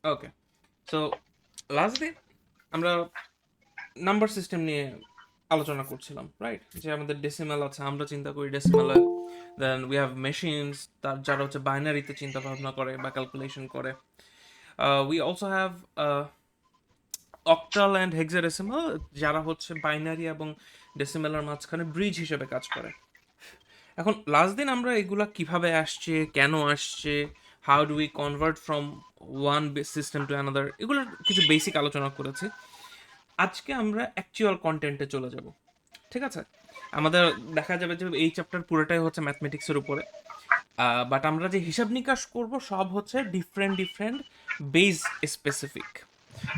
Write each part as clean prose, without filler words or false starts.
ওকে, so last দিন আমরা number system নিয়ে আলোচনা করছিলাম, রাইট? যে আমাদের ডেসিমাল আছে, আমরা চিন্তা করি ডেসিমালে, দেন উই হ্যাভ মেশিনস তার যারা হচ্ছে বাইনারিতে চিন্তা ভাবনা করে বা ক্যালকুলেশন করে। We also have octal and hexadecimal, যারা হচ্ছে বাইনারি এবং ডেসিমালের মাঝখানে ব্রিজ হিসেবে কাজ করে। এখন লাস্ট দিন আমরা এগুলা কিভাবে আসছে, কেন আসছে, how do we convert from one system to another, এগুলোর কিছু বেসিক আলোচনা করেছি। আজকে আমরা অ্যাকচুয়াল কন্টেন্টে চলে যাব, ঠিক আছে? আমাদের দেখা যাবে যে এই চ্যাপ্টার পুরোটাই হচ্ছে ম্যাথমেটিক্সের উপরে, বাট আমরা যে হিসাব নিকাশ করব সব হচ্ছে ডিফারেন্ট ডিফারেন্ট বেস স্পেসিফিক।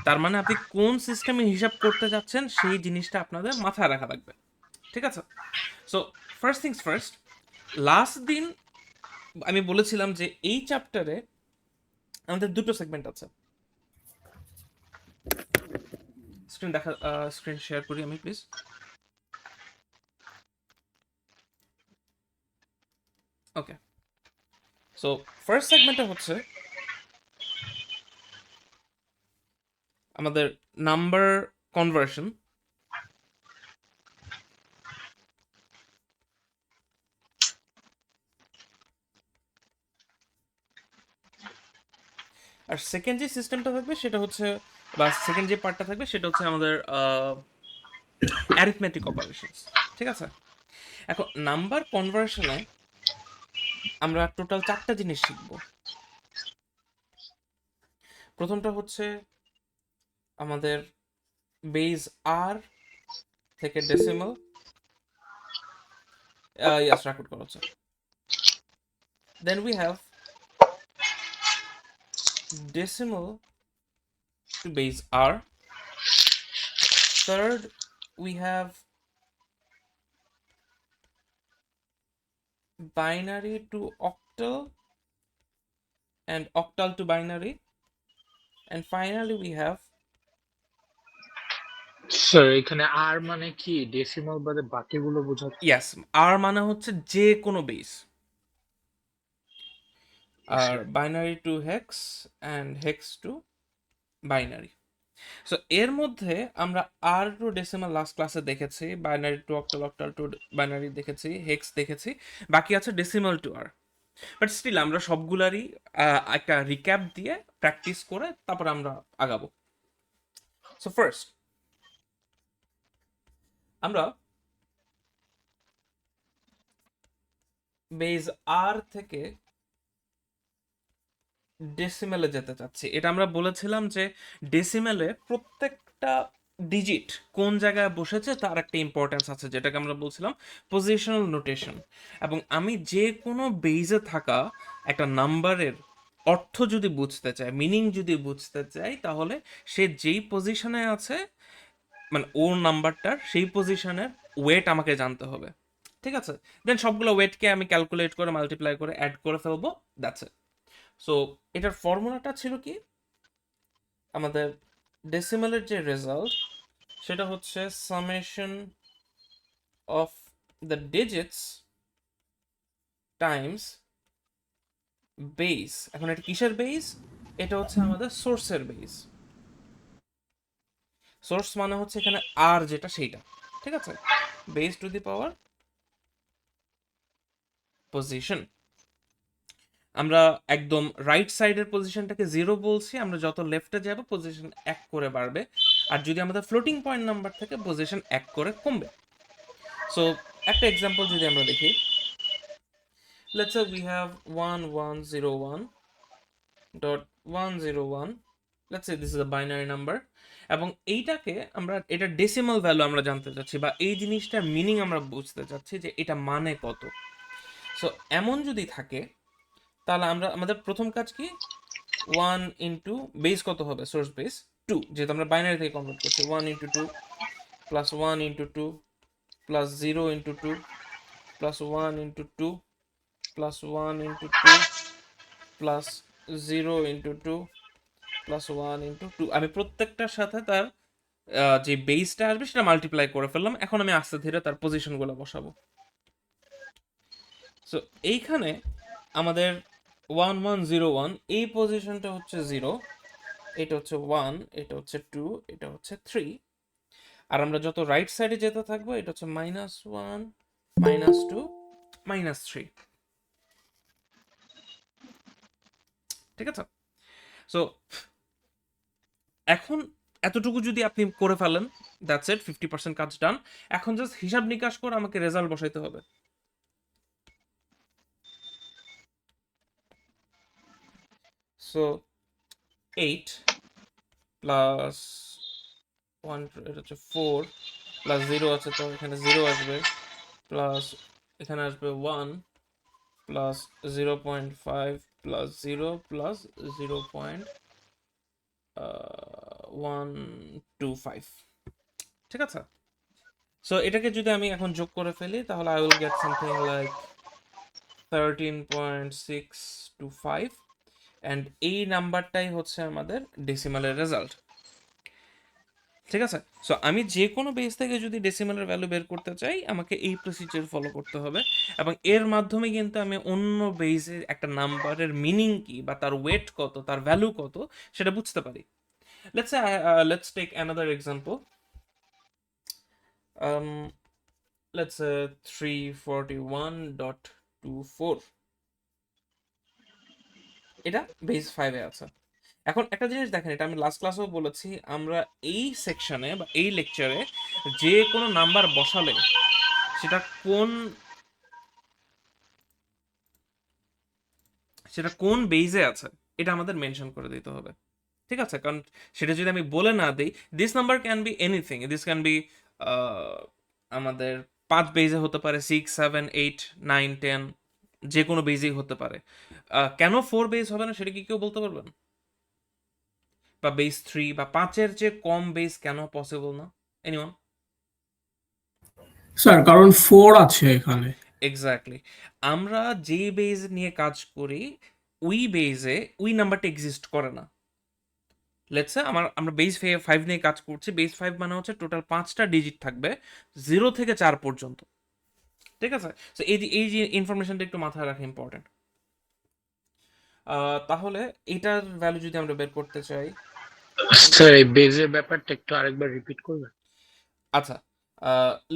তার মানে আপনি কোন সিস্টেমে হিসাব করতে যাচ্ছেন সেই জিনিসটা আপনাদের মাথায় রাখা লাগবে, ঠিক আছে? So first things first, last দিন আমি বলেছিলাম যে এই চ্যাপ্টারে আমাদের দুটো সেগমেন্ট আছে। স্ক্রিন শেয়ার করি আমি প্লিজ। ওকে, সো ফার্স্ট সেগমেন্টটা হচ্ছে আমাদের নাম্বার কনভার্সন। আর সেকেন্ড যে সিস্টেমটা থাকবে সেটা হচ্ছে, বা সেকেন্ড যে পার্টটা থাকবে সেটা হচ্ছে আমাদের অ্যারিথমেটিক অপারেশনস, ঠিক আছে? এখন নাম্বার কনভার্সনে আমরা টোটাল 4টা জিনিস শিখব। প্রথমটা হচ্ছে আমাদের বেজ আর থেকে ডেসিমাল, ইয়াস রেকর্ড করা হচ্ছে। Then we have decimal to base r. Third, we have binary to octal and octal to binary. And finally, we have, sir এখানে আর মানে কি ডেসিমাল বাদে বাকিগুলো বোঝাচ্ছে? yes, r মানে হচ্ছে যে কোনো বেস, আর sir binary to hex and hex to binary. So এর মধ্যে আমরা আর টু ডেসিমাল লাস্ট ক্লাসে দেখেছি, binary to octal, octal to binary দেখেছি, হেক্স দেখেছি, বাকি আছে decimal to R. But still আমরা সবগুলারই একটা রিক্যাপ দিয়ে প্র্যাকটিস করে তারপর আমরা আগাবো। সো ফার্স্ট আমরা বেজ আর থেকে ডেসিমেলে যেতে চাচ্ছি। এটা আমরা বলেছিলাম যে ডেসিমেলে প্রত্যেকটা ডিজিট কোন জায়গায় বসেছে তার একটা ইম্পর্টেন্স আছে, যেটাকে আমরা বলছিলাম পজিশনাল নোটেশন। এবং আমি যে কোনো বেজে থাকা একটা নাম্বারের অর্থ যদি বুঝতে চাই, মিনিং যদি বুঝতে চাই, তাহলে সে যেই পজিশনে আছে, মানে ওর নাম্বারটার সেই পজিশনের ওয়েট আমাকে জানতে হবে, ঠিক আছে? দেন সবগুলো ওয়েটকে আমি ক্যালকুলেট করে মাল্টিপ্লাই করে অ্যাড করে ফেলবো, দ্যাটস ইট। সো এটার ফর্মুলাটা ছিল কি, আমাদের ডেসিমালের যে রেজাল্ট সেটা হচ্ছে summation of the digits Times base. এখন এটা কিসের বেস? এটা হচ্ছে আমাদের সোর্সের বেস। সোর্স মানে হচ্ছে এখানে আর যেটা সেইটা, ঠিক আছে? Base to the power position. আমরা একদম রাইট সাইডের পজিশনটাকে 0 বলছি, আমরা যত লেফটে যাব পজিশন 1 করে বাড়বে, আর যদি আমাদের ফ্লোটিং পয়েন্ট নাম্বার থাকে পজিশন 1 করে কমবে। সো একটা এক্সাম্পল যদি আমরা দেখি, let's say we have 1101.101, let's say this is a binary number, এবং এইটাকে আমরা, এটা ডেসিমাল ভ্যালু আমরা জানতে চাচ্ছি, বা এই জিনিসটার মিনিং আমরা বুঝতে চাচ্ছি যে এটা মানে কত। সো এমন যদি থাকে তাহলে আমরা, আমাদের প্রথম কাজ কি, 1 ইন্টু বেস কত হবে, সোর্স বেস 2, যেহেতু আমরা বাইনারি থেকে কনভার্ট করছি, 1 into 2 plus 1 into 2 plus 0 into 2 plus 1 into 2 plus 1 into 2 plus 0 into 2 plus 1 into 2। আমি প্রত্যেকটার সাথে তার যে বেসটা আসবে সেটা মাল্টিপ্লাই করে ফেললাম। এখন আমি আস্তে ধীরে তার পজিশনগুলো বসাবো। সো এইখানে আমাদের 1101 এই পজিশনটা হচ্ছে 0, এটা হচ্ছে 1, এটা হচ্ছে 2, এটা হচ্ছে 3। আর আমরা যত রাইট সাইডে যেতে থাকবো এটা হচ্ছে -1, -2, -3। ঠিক আছে? সো এখন এতটুকু যদি আপনি করে ফেলেন, দ্যাটস ইট, 50% কাজ ডান। এখন জাস্ট হিসাব নিকাশ করে আমাকে রেজাল্ট বসাইতে হবে। সো 8 প্লাস 1, এটা হচ্ছে 4 প্লাস 0 আছে, তো এখানে 0 আসবে, প্লাস এখানে আসবে 1 প্লাস 0.5 প্লাস 0 প্লাস 0.125। ঠিক আছে? সো এটাকে যদি আমি এখন যোগ করে ফেলি তাহলে I will get something like 13.625, and এই নাম্বারটাই হচ্ছে আমাদের ডেসিমালের রেজাল্ট। ঠিক আছে? সো আমি যে কোনো বেস থেকে যদি ডেসিমালের ভ্যালু বের করতে চাই আমাকে এই প্রসিজার ফলো করতে হবে, এবং এর মাধ্যমে কিন্তু আমি অন্য বেসে একটা নাম্বারের মিনিং কি বা তার ওয়েট কত, তার ভ্যালু কত সেটা বুঝতে পারি। Let's take another example. um let's say 341.24, এটা বেস 5 এ আছে। এখন একটা জিনিস দেখেন, এটা আমি লাস্ট ক্লাসেও বলেছি, আমরা এই সেকশনে বা এই লেকচারে যে কোনো নাম্বার বসালে সেটা কোন সেটা কোন বেইজে আছে এটা আমাদের মেনশন করে দিতে হবে। ঠিক আছে? কারণ সেটা যদি আমি বলে না দিই, this number can be anything, this can be আমাদের 5 বেজে হতে পারে, 6, 7, 8, 9, 10, যে কোনো বেজেই হতে পারে। কেন 4 বেজ হবে না সেটা কি কেউ বলতে পারবেন? বা বেস 3 বা 5-এর চেয়ে কম বেস কেন পসিবল না? এনিওয়ান? স্যার কারণ 4 আছে এখানে। এক্স্যাক্টলি। আমরা যে বেজ নিয়ে কাজ করি ওই বেজে ওই নাম্বারটা এক্সিস্ট করে না। লেটস সে আমরা বেস 5 নিয়ে কাজ করছি, বেস 5 মানে হচ্ছে টোটাল 5টা ডিজিট থাকবে 0 থেকে 4 পর্যন্ত। ঠিক আছে? সো এই যে ইনফরমেশনটা একটু মাথায় রাখা ইম্পর্টেন্ট। তাহলে এটার ভ্যালু যদি আমরা বের করতে চাই, স্যার এই বেজের ব্যাপারটা একটু আরেকবার রিপিট করবেন? আচ্ছা,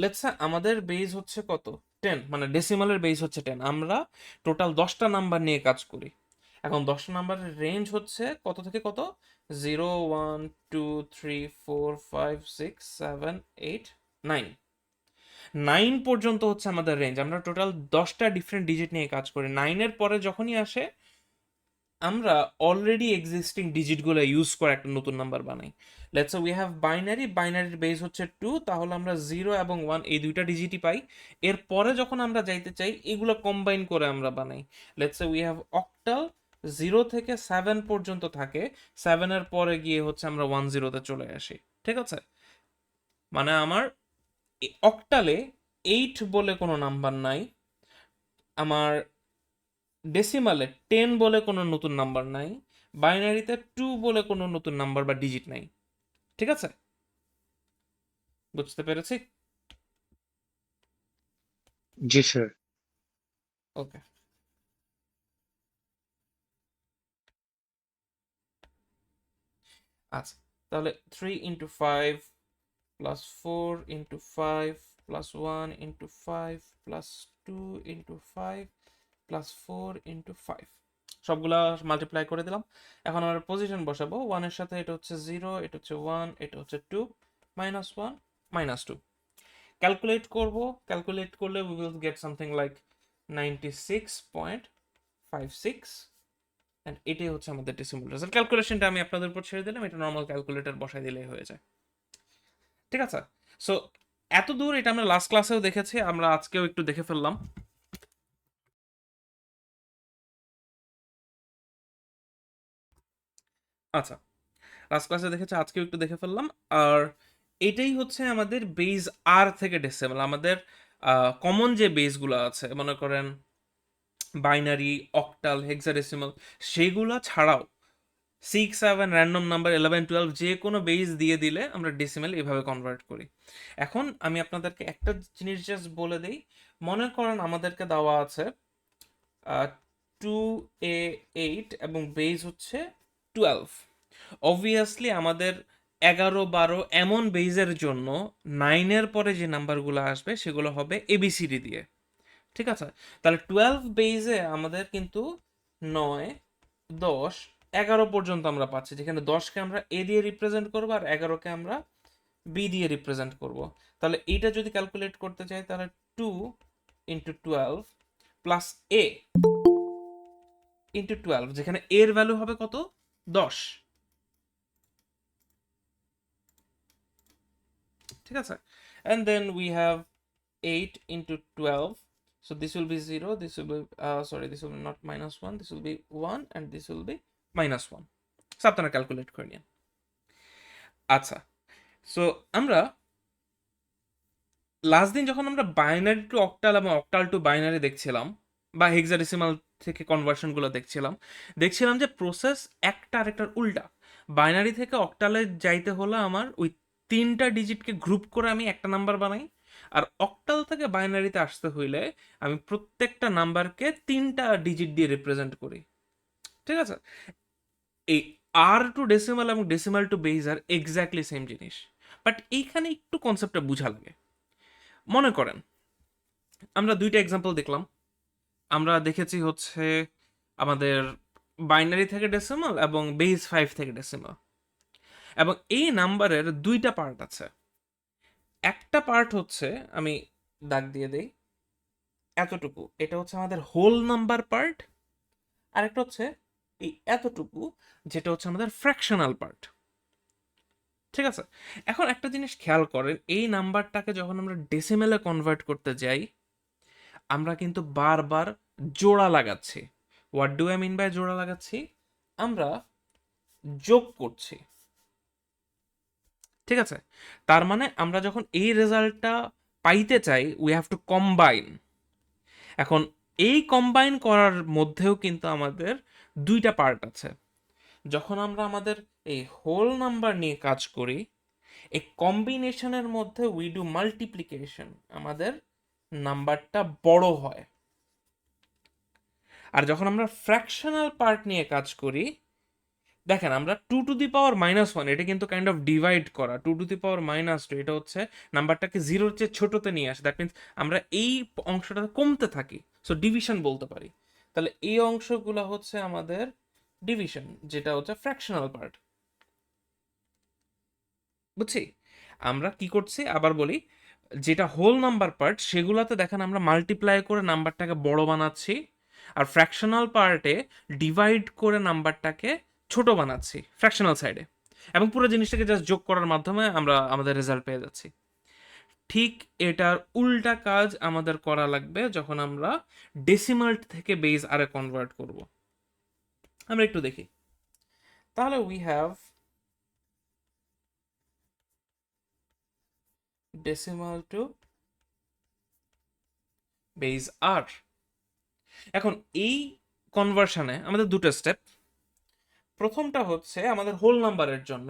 লেটস সে আমাদের বেস হচ্ছে কত, 10, মানে ডেসিমালের বেস হচ্ছে 10। আমরা টোটাল 10টা নাম্বার নিয়ে কাজ করি। এখন 10টা নাম্বারের রেঞ্জ হচ্ছে কত থেকে কত? 0, 1, 2, 3, 4, 5, 6, 7, 8, 9। 9 পর্যন্ত হচ্ছে আমাদের রেঞ্জ। আমরা টোটাল 10টা ডিফারেন্ট ডিজিট নিয়ে কাজ করি। 9-এর পরে যখনই আসে আমরা অলরেডি এক্সিস্টিং ডিজিটগুলো ইউজ করে একটা নতুন নাম্বার বানাই। Let's say we have binary, বাইনারির বেস হচ্ছে 2, তাহলে আমরা 0 এবং 1 এই দুইটা ডিজিটই পাই। এরপরে যখন আমরা যাইতে চাই এগুলো কম্বাইন করে আমরা বানাই। Let's say we have octal, 0 থেকে 7 পর্যন্ত থাকে, 7-এর পরে গিয়ে হচ্ছে আমরা 10-তে চলে আসি। ঠিক আছে? মানে আমার অক্টালে 8 বলে কোনো নাম্বার নাই, আমার ডেসিমালে 10 বলে কোনো নতুন নাম্বার নাই, বাইনারিতে 2 বলে কোনো নতুন নাম্বার বা ডিজিট নাই। ঠিক আছে? বুঝতে পেরেছি? জি স্যার। ওকে। আচ্ছা, তাহলে 3 into 5 plus 4 into 5 plus 1 into 5 plus 2 into 5 plus 4 into 5 সবগুলা মাল্টিপ্লাই করে দিলাম। এখন আমরা পজিশন বসাবো। 1-এর সাথে এটা হচ্ছে 0, এটা হচ্ছে 1, এটা হচ্ছে 2, -1, -2। ক্যালকুলেট করব, ক্যালকুলেট করলে we will get something like 96.56, and এটাই হচ্ছে আমাদের ডেসিমাল রেজাল্ট। ক্যালকুলেশনটা আমি আপনাদের উপর ছেড়ে দিলাম, এটা নর্মাল ক্যালকুলেটর বসাই দিলেই হয়ে যায়। ঠিক আছে? সো এত দূর এটা আমরা লাস্ট ক্লাসেও দেখেছি, আমরা আজকেও একটু দেখে ফেললাম। আচ্ছা, লাস্ট ক্লাসে দেখেছি, আজকেও একটু দেখে ফেললাম। আর এটাই হচ্ছে আমাদের বেজ আর থেকে ডেসিমাল। আমাদের কমন যে বেসগুলো আছে, মনে করেন বাইনারি, অক্টাল, হেক্সাডেসিমাল, সেগুলো ছাড়াও 6, 7, র্যান্ডম নাম্বার, 11, 12 যে কোনো বেস দিয়ে দিলে আমরা ডেসিমাল এভাবে কনভার্ট করি। এখন আমি আপনাদেরকে একটা জিনিস জাস্ট বলে দিই। মনে করেন আমাদেরকে দেওয়া আছে 2A8 এবং বেস হচ্ছে 12। অবভিয়াসলি আমাদের 11-12 এমন বেজের জন্য 9-এর পরে যে নাম্বারগুলো আসবে সেগুলো হবে এবিসিডি দিয়ে, ঠিক আছে? তাহলে 12 বেজে আমাদের কিন্তু 9, 10, 11 পর্যন্ত আমরা পাচ্ছি, যেখানে 10কে আমরা এ দিয়ে রিপ্রেজেন্ট করবো আর 11কে আমরা বি দিয়ে রিপ্রেজেন্ট করব। তাহলে এইটা যদি ক্যালকুলেট করতে চাই তাহলে 2 ইন্টু 12 প্লাস এ ইন্টু 12, যেখানে এর ভ্যালু হবে কত? 10, ঠিক আছে? And then we have 8 into 12, so this will be 0, this will be sorry, this will be not -1, this will be 1 and this will be -1. So আপনারা ক্যালকুলেট করে নিন। আচ্ছা, সো আমরা লাস্ট দিন যখন আমরা বাইনারি টু অক্টাল এবং octal to binary দেখছিলাম বা হেক্সাডেসিমাল থেকে কনভার্সনগুলো দেখছিলাম যে প্রসেস একটা আরেকটার উল্টা। বাইনারি থেকে অক্টালে যাইতে হলে আমার ওই 3টা ডিজিটকে গ্রুপ করে আমি একটা নাম্বার বানাই, আর অক্টাল থেকে বাইনারিতে আসতে হইলে আমি প্রত্যেকটা নাম্বারকে 3টা ডিজিট দিয়ে রিপ্রেজেন্ট করি, ঠিক আছে? এই আর টু ডেসিমাল এবং decimal to base R exactly same জিনিস, বাট এইখানে একটু কনসেপ্টটা বোঝা লাগে। মনে করেন আমরা 2টা এক্সাম্পল দেখলাম। আমরা দেখেছি হচ্ছে আমাদের বাইনারি থেকে ডেসিমাল এবং বেস 5 থেকে ডেসিমাল, এবং এই নাম্বারের 2টা পার্ট আছে। একটা পার্ট হচ্ছে, আমি দাগ দিয়ে দেই, এতটুকু, এটা হচ্ছে আমাদের হোল নাম্বার পার্ট, আর একটা হচ্ছে এই এতটুকু, যেটা হচ্ছে আমাদের ফ্র্যাকশনাল পার্ট, ঠিক আছে? এখন একটা জিনিস খেয়াল করেন, এই নাম্বারটাকে যখন আমরা ডেসিমেলে কনভার্ট করতে যাই আমরা কিন্তু বারবার জোড়া লাগাচ্ছি। What do I mean by জোড়া লাগাচ্ছি? আমরা যোগ করছি, ঠিক আছে? তার মানে আমরা যখন এই রেজাল্টটা পাইতে চাই উই হ্যাভ টু কম্বাইন। এখন এই কম্বাইন করার মধ্যেও কিন্তু আমাদের 2টা পার্ট আছে। যখন আমরা আমাদের এই হোল নাম্বার নিয়ে কাজ করি, এই কম্বিনেশনের মধ্যে উই ডু মাল্টিপ্লিকেশন, আমাদের নাম্বারটা বড় হয়। আর যখন আমরা ফ্র্যাকশনাল পার্ট নিয়ে কাজ করি, দেখেন আমরা 2 টু দি পাওয়ার -1, এটা কিন্তু কাইন্ড অফ ডিভাইড করা। 2 টু দি পাওয়ার -2 এটা হচ্ছে নাম্বারটাকে 0-র চেয়ে ছোটতে নিয়ে আসে। দ্যাট মিনস আমরা এই অংশটা কমতে থাকি, সো ডিভিশন বলতে পারি। তাহলে এই অংশগুলো হচ্ছে আমাদের ডিভিশন, যেটা হচ্ছে ফ্র্যাকশনাল পার্ট, বুঝছি? আমরা কি করছি আবার বলি, যেটা হোল নাম্বার পার্ট সেগুলোতে দেখেন আমরা মাল্টিপ্লাই করে নাম্বারটাকে বড় বানাচ্ছি, আর ফ্র্যাকশনাল পার্টে ডিভাইড করে নাম্বারটাকে ছোট বানাচ্ছি ফ্র্যাকশনাল সাইডে, এবং পুরো জিনিসটাকে জাস্ট যোগ করার মাধ্যমে আমরা আমাদের রেজাল্ট পেয়ে যাচ্ছি। ঠিক এটার উল্টা কাজ আমাদের করা লাগবে যখন আমরা ডেসিমাল থেকে বেস আরে কনভার্ট করব। আমরা একটু দেখি। তাহলে we have decimal to base R. এখন এই কনভার্সনে আমাদের 2টা স্টেপ। প্রথমটা হচ্ছে আমাদের হোল নাম্বারের জন্য,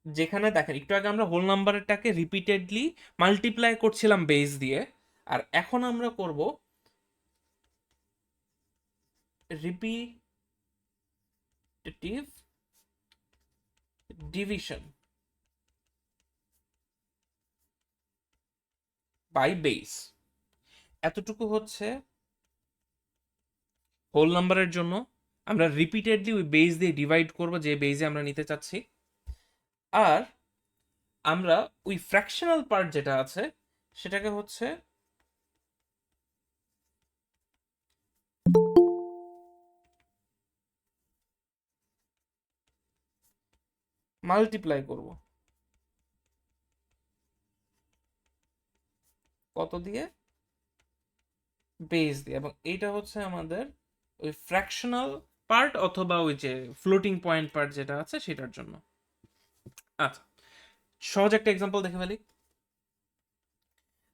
যেখানে দেখেন একটু আগে আমরা হোল নাম্বারটাকে রিপিটেডলি মাল্টিপ্লাই করছিলাম বেস দিয়ে, আর এখন আমরা করব রিপিটেটিভ ডিভিশন বাই বেস। এতটুকু হচ্ছে হোল নাম্বারের জন্য, আমরা রিপিটেডলি ওই বেস দিয়ে ডিভাইড করব যে বেসে আমরা নিতে চাচ্ছি, আর আমরা ওই ফ্র্যাকশনাল পার্ট যেটা আছে সেটাকে হচ্ছে মাল্টিপ্লাই করব। কত দিয়ে? বেস দিয়ে। এবং এইটা হচ্ছে আমাদের ওই ফ্র্যাকশনাল পার্ট অথবা ওই যে ফ্লোটিং পয়েন্ট পার্ট যেটা আছে সেটার জন্য। আচ্ছা, সহজ একটা এক্সাম্পল দেখে ফেলি।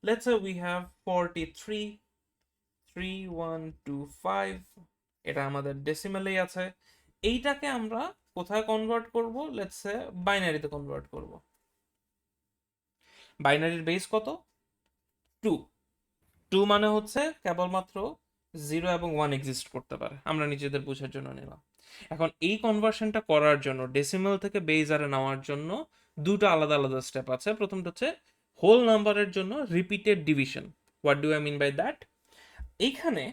লেটস সে উই হ্যাভ 43 3125, এটা আমাদের ডেসিমেলেই আছে। এইটাকে আমরা কোথায় কনভার্ট করব? লেটস সে বাইনারিতে কনভার্ট করব। বাইনারির বেস কত? 2। 2 মানে হচ্ছে কেবলমাত্র 0 এবং 1 এক্সিস্ট করতে পারে, আমরা নিজেদের বোঝার জন্য নিলাম। এখন এই কনভার্সনটা করার জন্য ডেসিমাল থেকে বেইজারে নেওয়ার জন্য দুটো আলাদা আলাদা স্টেপ আছে। প্রথমটা হচ্ছে হোল নাম্বারের জন্য repeated division. What do I mean by that? এইখানে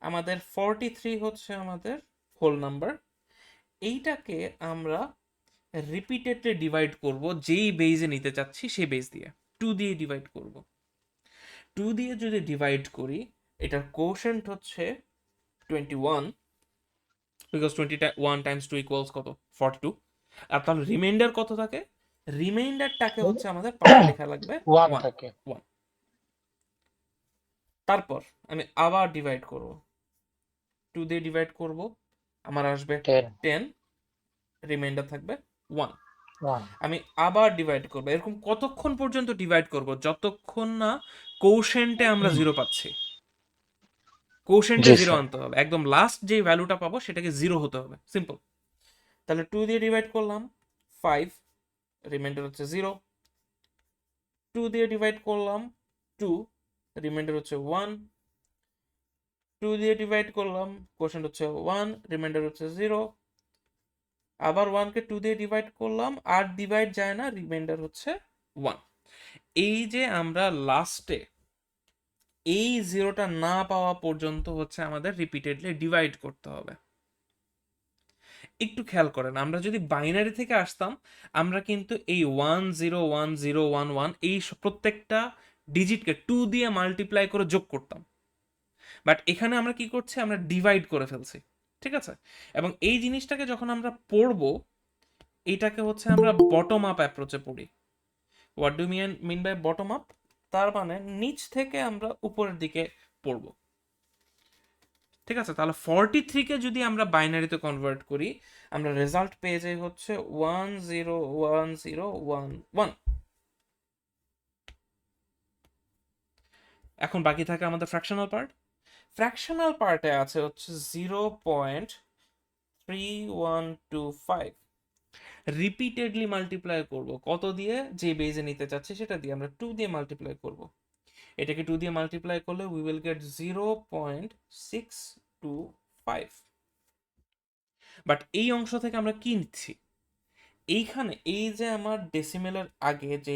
আমাদের 43 হচ্ছে আমাদের হোল নাম্বার। এইটাকে আমরা রিপিটেডলি ডিভাইড করব, যেই বেজে নিতে চাচ্ছি সেই বেজ দিয়ে 2 দিয়ে ডিভাইড করব। 2 দিয়ে যদি ডিভাইড করি, এটার কোশেন্ট হচ্ছে 21, বিকজ 21 টাইমস 2 ইকুয়ালস কত? 42। আর তাহলে রিমাইন্ডার কত থাকে? রিমাইন্ডারটাকে হচ্ছে আমাদের পাশে লেখা লাগবে 1 1। থাকে। 1। তারপর আমি আবার ডিভাইড করব, 2 দিয়ে ডিভাইড করব, আমার আসবে 10 10, রিমাইন্ডার থাকবে 1। 1 আমি আবার ডিভাইড করব। এরকম কতক্ষণ পর্যন্ত ডিভাইড করব? যতক্ষণ না কোশেন্টে আমরা 0 পাচ্ছি। কোশেন্টে জি 0 স্যার। আনতে হবে, একদম লাস্ট যে ভ্যালুটা পাবো সেটাকে 0 হতে হবে, সিম্পল। তাহলে 2 দিয়ে ডিভাইড করলাম 5, রিমাইন্ডার হচ্ছে 0। 2 দিয়ে ডিভাইড করলাম 2, রিমাইন্ডার হচ্ছে 1। 2 দিয়ে ডিভাইড করলাম, কোশেন্ট হচ্ছে 1, রিমাইন্ডার হচ্ছে 0। আবার 1 কে 2 দিয়ে ডিভাইড করলাম, আর ডিভাইড যায় না, রিমাইন্ডার হচ্ছে 1। এই যে আমরা লাস্টে এই 0টা না পাওয়া পর্যন্ত হচ্ছে আমাদের রিপিটেডলি ডিভাইড করতে হবে। একটু খেয়াল করেন, আমরা যদি বাইনারি থেকে আসতাম, আমরা কিন্তু এই 1 0 1 0 1 1 এই প্রত্যেকটা ডিজিটকে 2 দিয়ে মাল্টিপ্লাই করে যোগ করতাম। বাট এখানে আমরা কি করছি? আমরা ডিভাইড করে ফেলছি, ঠিক আছে? এবং এই জিনিসটাকে যখন আমরা পড়বো, এইটাকে হচ্ছে আমরা বটম আপ অ্যাপ্রোচে পড়ি। What do mean by bottom up? তার মানে নিচ থেকে আমরা উপরের দিকে পড়বো, ঠিক আছে? তাহলে 43কে যদি আমরা বাইনারিতে কনভার্ট করি, আমরা রেজাল্ট পেয়ে যাই হচ্ছে 1 0 1 0 1 1। এখন বাকি থাকে আমাদের ফ্র্যাকশনাল পার্ট। ফ্র্যাকশনাল পার্টে আছে হচ্ছে 0.3125। রিপিটেডলি মাল্টিপ্লাই করব কত দিয়ে? যে বেজে নিতে চাচ্ছি সেটা দিয়ে আমরা 2 দিয়ে মাল্টিপ্লাই করব। এটাকে 2 দিয়ে মাল্টিপ্লাই করলে উই উইল গেট 0.625। বাট এই অংশ থেকে আমরা কি নিচ্ছি? এইখানে এই যে আমার ডেসিমেলের আগে যে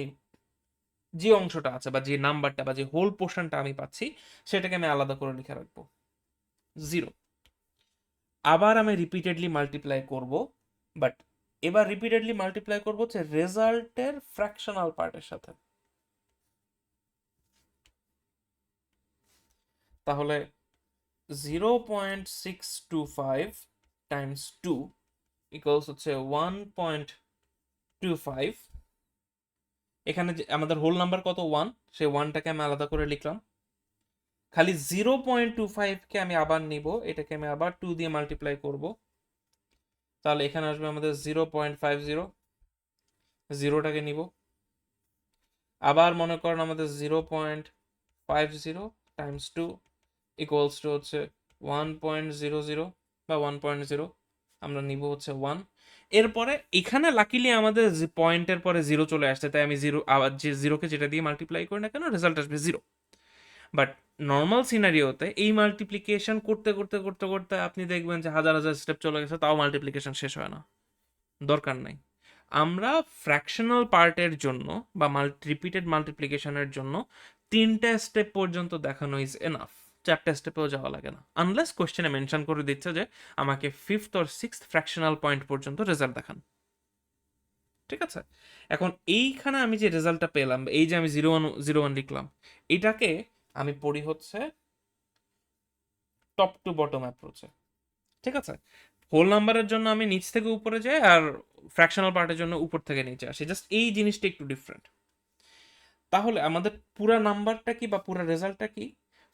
যে অংশটা আছে বা যে নাম্বারটা বা যে হোল পোর্শনটা আমি পাচ্ছি, সেটাকে আমি আলাদা করে লিখে রাখবো 0। আবার আমি রিপিটেডলি মাল্টিপ্লাই করব, বাট এবার রিপিটেডলি মাল্টিপ্লাই করবো হচ্ছে রেজাল্টের ফ্র্যাকশনাল পার্টের সাথে। তাহলে 0.625 টাইমস 2 ইকুয়ালস হচ্ছে 1.25। এখানে যে আমাদের হোল নাম্বার কত? 1, সেই 1টাকে আমি আলাদা করে লিখলাম। খালি 0.25কে আমি আবার নিব, এটাকে আমি আবার 2 দিয়ে মাল্টিপ্লাই করব। তাহলে এখানে আসবে আমাদের 0.50। 0টাকে নিব, আবার মনে করেন আমাদের 0.50 টাইমস 2 ইকুয়ালস টু হচ্ছে 1.00 বা 1.0। আমরা নিব হচ্ছে 1। এরপরে এখানে লাকিলি আমাদের পয়েন্টের পরে 0 চলে আসছে, তাই আমি 0 আবার যে 0কে যেটা দিয়ে মাল্টিপ্লাই করি না কেন, রেজাল্ট আসবে 0। বাট নর্মাল সিনারিওতে এই মাল্টিপ্লিকেশন করতে করতে করতে করতে আপনি দেখবেন যে হাজার হাজার স্টেপ চলে গেছে, তাও মাল্টিপ্লিকেশন শেষ হয় না। দরকার নাই। আমরা ফ্র্যাকশনাল পার্টের জন্য বা রিপিটেড মাল্টিপ্লিকেশনের জন্য 3টা স্টেপ পর্যন্ত দেখানো ইজ এনাফ। 4টা স্টেপেও যাওয়া লাগে না, আনলেস কোশ্চেনে মেনশন করে দিচ্ছে যে আমাকে 5th or 6th fractional point পর্যন্ত রেজাল্ট দেখান, ঠিক আছে? এখন এইখানে আমি যে রেজাল্টটা পেলাম, এই যে আমি 0 1 লিখলাম, এটাকে আমি পড়ি হচ্ছে টপ টু বটম অ্যাপ্রোচে, ঠিক আছে? হোল নাম্বারের জন্য আমি নিচ থেকে উপরে যাই, আর ফ্র্যাকশনাল পার্টের জন্য উপর থেকে নিচে আসি, জাস্ট এই জিনিসটা একটু ডিফারেন্ট। তাহলে আমাদের পুরা নাম্বারটা কি বা পুরা রেজাল্টটা কি?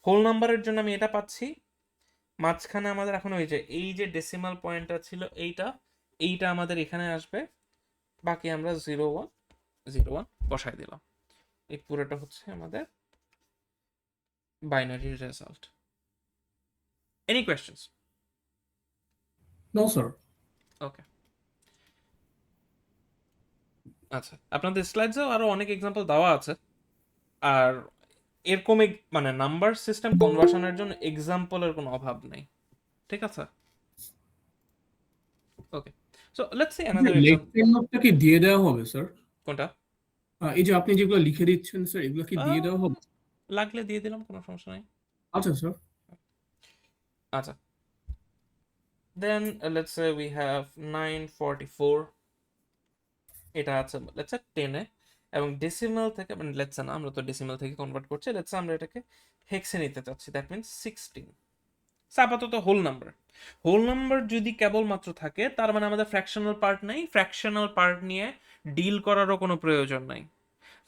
হোল নাম্বারের জন্য আমি এটা পাচ্ছি, মাঝখানে আমাদের এখন ওই যে এই যে ডেসিমাল পয়েন্টটা ছিল এইটা আমাদের এখানে আসবে, বাকি আমরা 0 1 0 1 বসাই দিলাম। এই পুরোটা হচ্ছে আমাদের binary result. Any questions? No sir. Okay, আচ্ছা, আপনাদের স্লাইডসেও আরো অনেক এক্সাম্পল দেওয়া আছে। আর এরকম মানে নাম্বার সিস্টেম কনভার্সনের জন্য এক্সাম্পলের কোনো অভাব নেই, ঠিক আছে? Okay, so let's see another leg example. Pen নোটটা কি দিয়ে দেওয়া হবে স্যার? কোনটা? এই যে আপনি যেগুলো লিখে দিচ্ছেন স্যার, এগুলো কি দিয়ে দেওয়া হবে? লাগলে দিয়ে দিলাম, কোনো সমস্যা নাই। আচ্ছা স্যার। আচ্ছা, then let's say we have 944, এটা আছে লেটস সে 10 এ, এবং ডেসিমাল থেকে, মানে লেটস না, আমরা তো ডেসিমাল থেকে কনভার্ট করছি, লেটস আমরা এটাকে হেক্সে নিতে চাচ্ছি, দ্যাট মিন্স 16। আপাতত হোল নাম্বার যদি কেবলমাত্র থাকে, তার মানে আমাদের ফ্র্যাকশনাল পার্ট নাই, ফ্র্যাকশনাল পার্ট নিয়ে ডিল করারও কোনো প্রয়োজন নাই।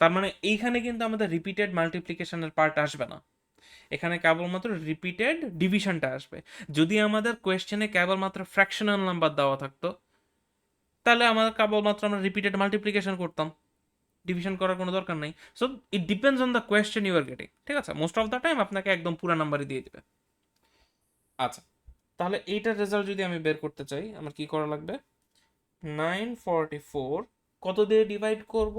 তার মানে এইখানে কিন্তু আমাদের রিপিটেড মাল্টিপ্লিকেশনের পার্ট আসবে না, এখানে কেবলমাত্র রিপিটেড ডিভিশনটা আসবে। যদি আমাদের কোয়েশ্চেনে কেবলমাত্র ফ্র্যাকশনাল নাম্বার দেওয়া থাকতো, তাহলে আমাদের কেবলমাত্র আমরা রিপিটেড মাল্টিপ্লিকেশন করতাম, ডিভিশন করার কোনো দরকার নাই। So it depends on the question you are getting, ঠিক আছে? মোস্ট অফ দ্য টাইম আপনাকে একদম পুরো নাম্বারই দিয়ে দিবে। আচ্ছা, তাহলে এইটার রেজাল্ট যদি আমি বের করতে চাই, আমার কি করা লাগবে? 944 কত দিয়ে ডিভাইড করব?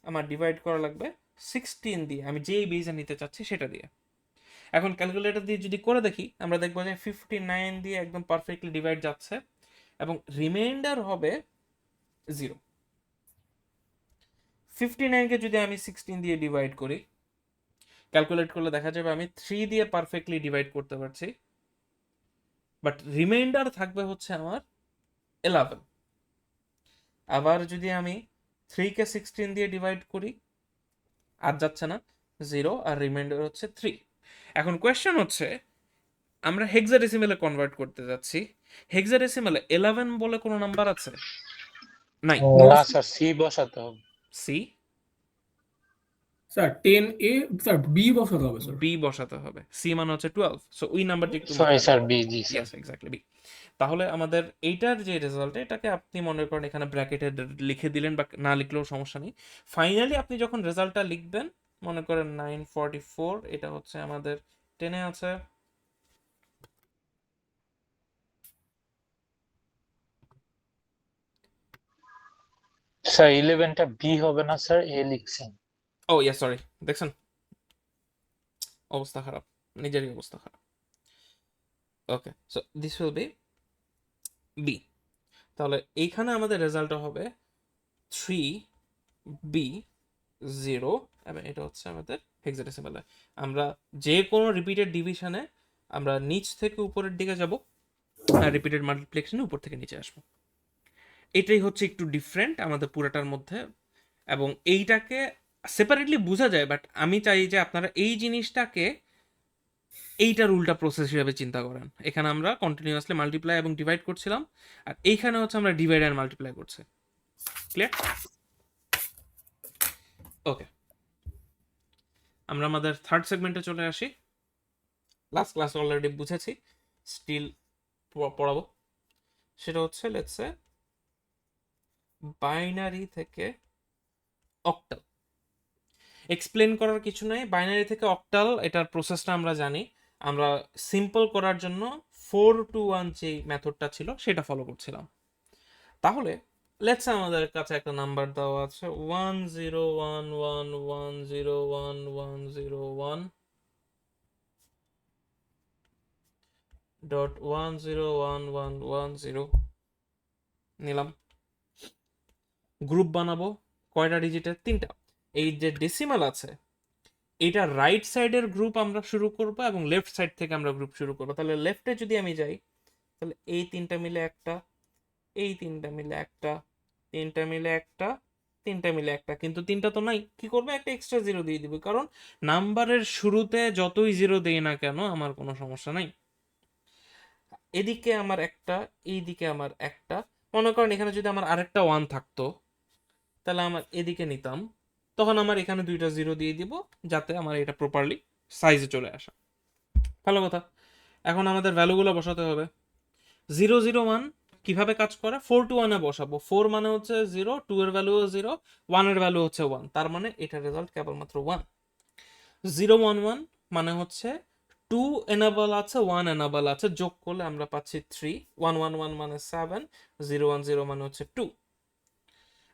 আমার ডিভাইড করা লাগবে 16 দিয়ে, আমি যেই বেজে নিতে চাচ্ছি সেটা দিয়ে। এখন ক্যালকুলেটর দিয়ে যদি করে দেখি, আমরা দেখবো যে 59 দিয়ে একদম পারফেক্টলি ডিভাইড যাচ্ছে, এবং রিমাইন্ডার হবে 0। 59কে যদি আমি 16 দিয়ে ডিভাইড করি, ক্যালকুলেট করলে দেখা যাবে আমি 3 দিয়ে পারফেক্টলি ডিভাইড করতে পারছি, বাট রিমাইন্ডার থাকবে হচ্ছে আমার 11। আবার যদি আমি 3কে 16 দিয়ে ডিভাইড করি, আর যাচ্ছে না, 0, আর রিমাইন্ডার হচ্ছে 3। এখন কোয়েশ্চেন হচ্ছে, আমরা হেক্সাডেসিমেলে কনভার্ট করতে যাচ্ছি, হেক্সাডেসিমেলে 11 বলে কোনো নাম্বার আছে? নাই। না স্যার, সি বসাতে হবে। C, sir 10A, sir B বসাতে হবে স্যার। বি বসাতে হবে, সি মানে হচ্ছে 12, সো ওই নাম্বারটি একটু সরি মাথায় স্যার, রাখবেন। বি, জি স্যার। Yes, exactly B. তাহলে আমাদের এইটার যে রেজাল্ট, এটাকে আপনি মনে করেন এখানে ব্র্যাকেটে লিখে দিলেন, বা না লিখলেও সমস্যা নেই। ফাইনালি আপনি যখন রেজাল্টটা লিখবেন, মনে করেন 944, এটা হচ্ছে আমাদের 10-এ আছে। স্যার 11টা বি হবে না স্যার, এ লিখছেন। ও ইয়েস, সরি, দেখছেন অবস্থা খারাপ, নিজেরই অবস্থা খারাপ। Okay, so this will be B. তাহলে এইখানে আমাদের রেজাল্টটা হবে 3B0, এবং এটা হচ্ছে আমাদের হেক্সাডেসিমালে। আমরা যে কোনো রিপিটেড ডিভিশনে আমরা নিচ থেকে উপরের দিকে যাব, আর রিপিটেড মাল্টিপ্লিকেশনে উপর থেকে নিচে আসবো। এটাই হচ্ছে একটু ডিফারেন্ট আমাদের পুরাটার মধ্যে, এবং এইটাকে সেপারেটলি বোঝা যায়, বাট আমি চাই যে আপনারা এই জিনিসটাকে এইটার উল্টা প্রসেস হিসেবে চিন্তা করেন। এখানে আমরা কন্টিনিউয়াসলি মাল্টিপ্লাই এবং ডিভাইড করছিলাম, আর এইখানে হচ্ছে আমরা ডিভাইড অ্যান্ড মাল্টিপ্লাই করছি। ক্লিয়ার? ওকে, আমরা আমাদের থার্ড সেগমেন্টে চলে আসি। লাস্ট ক্লাস অলরেডি বুঝেছি, স্টিল পড়াবো। সেটা হচ্ছে লেটস সে বাইনারি থেকে অক্টাল। এক্সপ্লেন করার কিছু নাই, বাইনারি থেকে অক্টাল এটার প্রসেসটা আমরা জানি। আমরা সিম্পল করার জন্য 4 to 1 যে মেথডটা ছিল সেটা ফলো করছিলাম। তাহলে লেটস আমাদের কাছে একটা নাম্বার দেওয়া আছে 10111011101 ডট 101110 নিলাম, গ্রুপ বানাবো কয়টা ডিজিটের? 3টা। এই যে ডেসিমাল আছে, এটা রাইট সাইডের গ্রুপ আমরা শুরু করব, এবং লেফট সাইড থেকে আমরা গ্রুপ শুরু করবো। তাহলে লেফটে যদি আমি যাই, তাহলে এই 3টা মিলে একটা, এই 3টা মিলে একটা, 3টা মিলে একটা, 3টা মিলে একটা, কিন্তু 3টা তো নাই। কি করবে? একটা এক্সট্রা জিরো দিয়ে দিবে, কারণ নাম্বারের শুরুতে যতই জিরো দেই না কেন আমার কোনো সমস্যা নাই। এদিকে আমার একটা, এইদিকে আমার একটা। মনে করেন এখানে যদি আমার আরেকটা 1 থাকতো, তাহলে আমার এদিকে নিতাম, তখন আমার এখানে 2টা জিরো দিয়ে দিব, যাতে আমার এটা প্রপারলি সাইজে চলে আসা। ভালো কথা। এখন আমাদের ভ্যালুগুলো বসাতে হবে। 001 কিভাবে কাজ করে? 4 to 1 এ বসাবো। 4 মানে হচ্ছে 0, 2 এর ভ্যালু 0, 1 এর ভ্যালু হচ্ছে 1, তার মানে এটার রেজাল্ট কেবলমাত্র 1। 011 মানে হচ্ছে 2 এনাবল আছে, 1 এনাবল আছে, যোগ করলে আমরা পাচ্ছি 3। 111 মানে 7, 010 মানে হচ্ছে 2।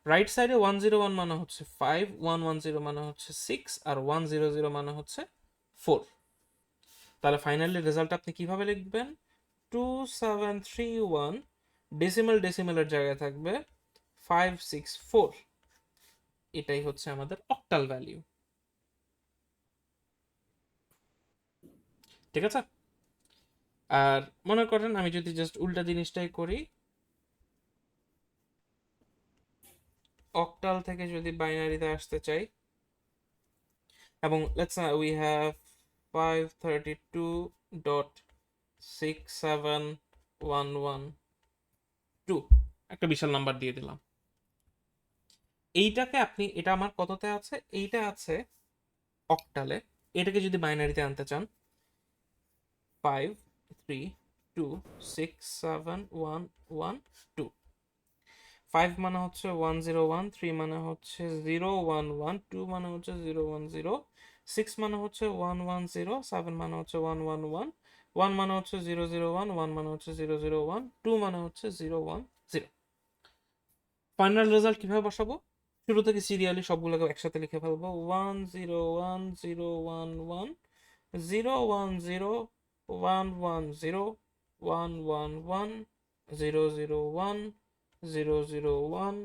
রাইট সাইডে 101 মানে হচ্ছে 5, 110 মানে হচ্ছে 6, আর 100 মানে হচ্ছে 4। তাহলে ফাইনালি রেজাল্ট আপনি কিভাবে লিখবেন? 2731 ডেসিমেলের জায়গায় থাকবে 564। এটাই হচ্ছে আমাদের অক্টাল ভ্যালিউ। ঠিক আছে? আর মনে করেন আমি যদি জাস্ট উল্টা জিনিসটাই করি, অক্টাল থেকে যদি বাইনারিতে আসতে চাই, এবং লেটস সে উই হ্যাভ 532.67112, একটা বিশাল নাম্বার দিয়ে দিলাম। এইটাকে আপনি, এটা আমার কততে আছে? এইটা আছে অক্টালে। এটাকে যদি বাইনারিতে আনতে চান, 532.67112, 5 মানে হচ্ছে 101, 3 মানে হচ্ছে 011, 2 মানে হচ্ছে 010, 6 মানে হচ্ছে 110, 7 মানে হচ্ছে 111, 1 মানে হচ্ছে 001, 1 মানে হচ্ছে 001, 2 মানে হচ্ছে 010। ফাইনাল রেজাল্ট কিভাবে বসাবো? শুরু থেকে সিরিয়ালি সবগুলোকে একসাথে লিখে ফেলবো। 101, 011, 010, 111, 111, 001,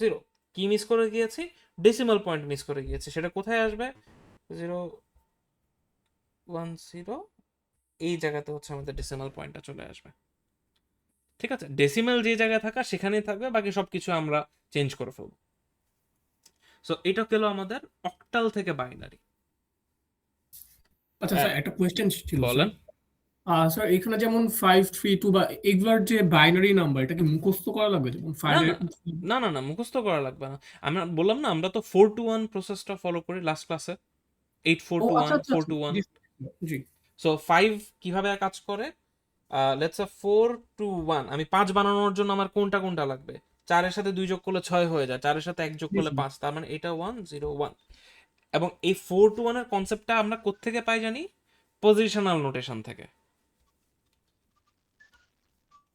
010। কি মিস করে গিয়েছি? ডেসিমাল পয়েন্ট মিস করে গিয়েছি। সেটা কোথায় আসবে? 010, এই জায়গাতে হচ্ছে আমাদের ডেসিমাল পয়েন্টটা চলে আসবে। ঠিক আছে? ডেসিমাল যে জায়গায় থাকা সেখানেই থাকবে, বাকি সবকিছু আমরা চেঞ্জ করে ফেলবো। সো এটা পেলো আমাদের অক্টাল থেকে বাইনারি। আচ্ছা স্যার, একটা কোয়েশ্চেন ছিল বলেন। স্যার। স্যার এখানে যেমন 532 বা এগুলার যে বাইনারি নাম্বার, এটা কি মুখস্থ করা লাগবে? যেমন না 5 না না না না, মুখস্থ করা লাগবে না। আমরা বললাম না, আমরা তো 4-to-1 প্রসেসটা ফলো করি লাস্ট ক্লাসে। 8-4-to-1, আচ্ছা 4-to-1। জি জি। সো 5 কিভাবে কাজ করে? লেটস সে 4-to-1, আমি 5 বানানোর জন্য আমার কোনটা কোনটা লাগবে? 4 এর সাথে 2 যোগ করলে 6 হয়ে যায়, 4 এর সাথে 1 যোগ জি করলে স্যার। 5, তার মানে এটা 101। এবং এই 4-to-1 এর কনসেপ্টটা আমরা কোত্থেকে পাই জানি? পজিশনাল নোটেশন থেকে।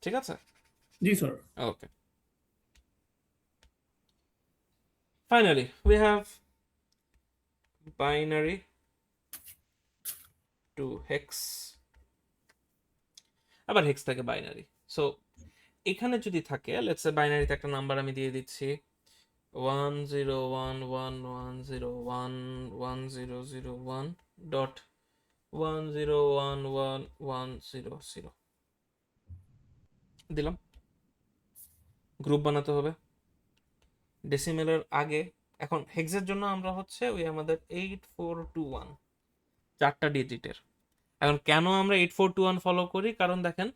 ঠিক আছে? জি sir. Okay, finally we have binary to hex, আবার হেক্স থেকে বাইনারি। সো এখানে যদি থাকে, লেটস সে বাইনারিতে একটা নাম্বার আমি দিয়ে দিচ্ছি 10111011001 ডট 1011100 দিলাম। গ্রুপ বানাতে হবে ডেসিমেলের আগে। এখন হেক্সের জন্য আমরা হচ্ছে ওই আমাদের 8421, 4টা ডিজিটের। এখন কেন আমরা 8421 ফলো করি? কারণ দেখেন,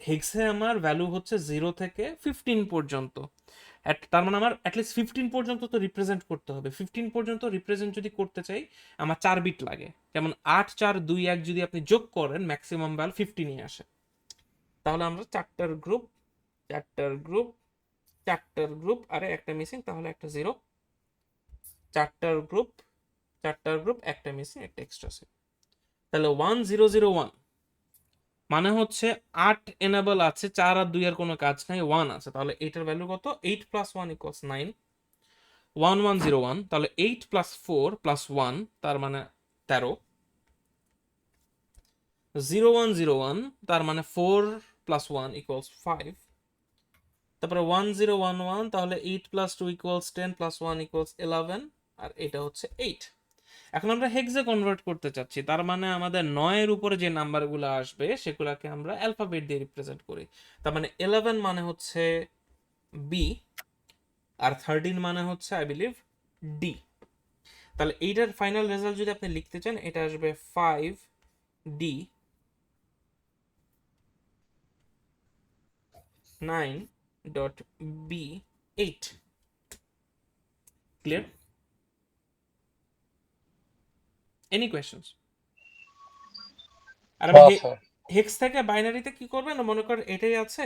হেক্সে আমার ভ্যালু হচ্ছে 0 থেকে 15 পর্যন্ত। তার মানে আমার অ্যাটলিস্ট 15 পর্যন্ত তো রিপ্রেজেন্ট করতে হবে। 15 পর্যন্ত রিপ্রেজেন্ট যদি করতে চাই, আমার 4 বিট লাগে। যেমন 84221 যদি আপনি যোগ করেন, ম্যাক্সিমাম ভ্যালু 50 আসে। তাহলে আমরা 4টার গ্রুপ, 4টার গ্রুপ, 4টার গ্রুপ, আরে একটা মিসিং, তাহলে একটা 0। 4টার গ্রুপ, 4টার গ্রুপ, একটা মিসিং, একটা এক্সট্রা আছে। তাহলে 1001 মানে হচ্ছে 8 এনেবল আছে, 4 আর 2 এর কোনো কাজ নাই, 1 আছে। তাহলে এইটার ভ্যালু কত? 8 + 1 = 9। 1101, তাহলে 8 + 4 + 1, তার মানে 13। 0101, তার মানে 4 + 1 = 5। তারপরে 1011, তাহলে 8 + 2 = 10 + 1 = 11, আর এটা হচ্ছে 8। এখন আমরা হেক্সে কনভার্ট করতে চাচ্ছি, তার মানে আমাদের 9 এর উপরে যে নাম্বারগুলো আসবে সেগুলোকে আমরা অ্যালফাবেট দিয়ে রিপ্রেজেন্ট করি। তার মানে 11 মানে হচ্ছে বি, আর 13 মানে হচ্ছে আই বিলিভ ডি। তাহলে এইটার ফাইনাল রেজাল্ট যদি আপনি লিখতে চান, এটা আসবে 5D 9.B8। Clear? Any questions? আর আমি হ্যাঁ স্যার। হেক্স থেকে বাইনারিতে কি করবেন? মনে করেন এটাই আছে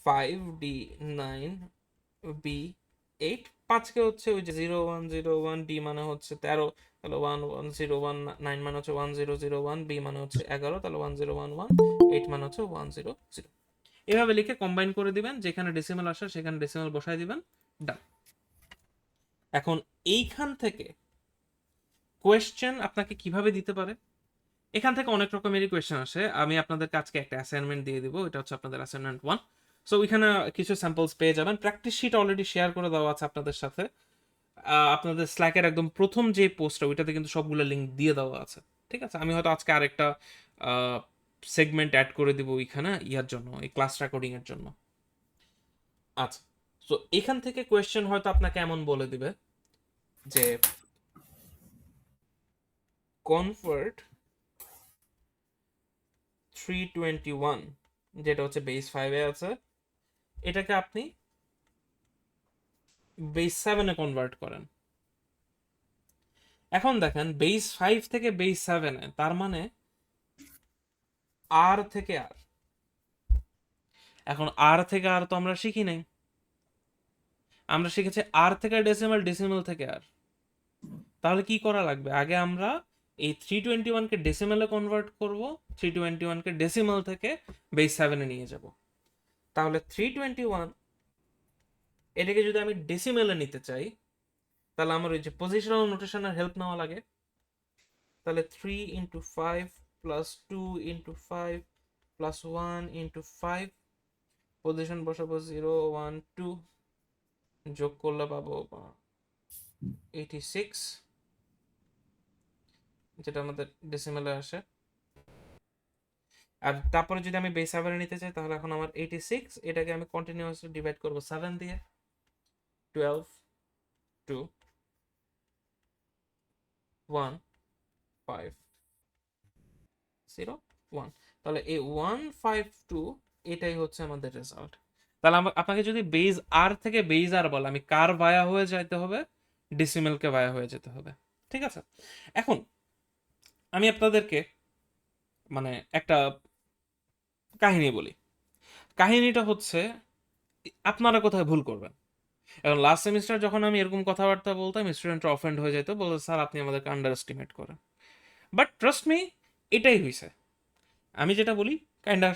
5D9B8, 5কে হচ্ছে ওই যে 0101, ডি মানে হচ্ছে 13, তাহলে 1101, 9 মানে হচ্ছে 1001, বি মানে হচ্ছে 11, তাহলে 1011, 8 মানে হচ্ছে 100। এভাবে লিখে কম্বাইন করে দিবেন, যেখানে ডেসিমাল আসে সেখানে ডেসিমাল বসায় দিবেন, ডান। এখন এইখান থেকে কোয়েশ্চেন আপনাকে কিভাবে দিতে পারে? এখান থেকে অনেক রকমেরই কোয়েশ্চেন আসে। আমি আপনাদেরকে আজকে একটা অ্যাসাইনমেন্ট দিয়ে দিব, এটা হচ্ছে আপনাদের অ্যাসাইনমেন্ট 1। সো ওইখানে কিছু স্যাম্পলস পেয়ে যাবেন। প্র্যাকটিস শিট অলরেডি শেয়ার করে দেওয়া আছে আপনাদের সাথে। আপনাদের স্ল্যাকের একদম প্রথম যে পোস্টটা ওইটাতে কিন্তু সবগুলো লিঙ্ক দিয়ে দেওয়া আছে। ঠিক আছে, আমি হয়তো আজকে আরেকটা সেগমেন্ট অ্যাড করে দিব ওইখানে ইয়ার জন্য, এই ক্লাস রেকর্ডিং এর জন্য। আচ্ছা, সো এখান থেকে কোয়েশ্চেন হয়তো আপনাকে এমন বলে দিবে যে কনভার্ট 321, যেটা হচ্ছে বেস 5-এ আছে, এটাকে আপনি বেস 7-এ কনভার্ট করেন। এখন দেখেন বেস 5 থেকে বেস 7-এ, তার মানে আর থেকে আর। এখন আর থেকে আর তো আমরা শিখি নাই, আমরা শিখেছি আর থেকে ডেসিমাল, ডেসিমাল থেকে আর। তাহলে কি করা লাগবে? আগে আমরা এই 321-কে ডেসিমালে কনভার্ট করব, 321-কে ডেসিমাল থেকে বেস 7-এ নিয়ে যাব। তাহলে 321 এটাকে যদি আমি ডেসিমেলে নিতে চাই, তাহলে আমার ওই যে পজিশনাল নোটেশনের হেল্প নেওয়া লাগে। তাহলে 3 into 5 plus 2 into 5 plus 1 into 5, position বসাবো 0 1 2, যোগ করলে পাবো 86, যেটা আমাদের ডেসিমেলে আসে। আর তারপরে যদি আমি বেস 7-এ নিতে চাই, তাহলে এখন আমার 86, এটাকে আমি কন্টিনিউয়াসলি ডিভাইড করব 7 দিয়ে, 12 2 1 5 0 1। তাহলে এই 152 এটাই হচ্ছে আমাদের রেজাল্ট। তাহলে আপনাকে যদি বেজ আর থেকে বেজ আর বলে, আমি কার ভায়া হয়ে যেতে হবে? ডেসিমেলকে ভায়া হয়ে যেতে হবে। ঠিক আছে, এখন আমি আপনাদেরকে মানে একটা কাহিনী বলি। কাহিনীটা হচ্ছে আপনারা কোথায় ভুল করবেন। এখন লাস্ট সেমিস্টার যখন আমি এরকম কথাবার্তা বলতাম, স্টুডেন্টরা অফেন্ড হয়ে যেত, বলতো স্যার আপনি আমাদেরকে আন্ডার এস্টিমেট করেন। বাট ট্রাস্ট মি, এটাই হয়েছে। আমি যেটা বলি কাইন্ডা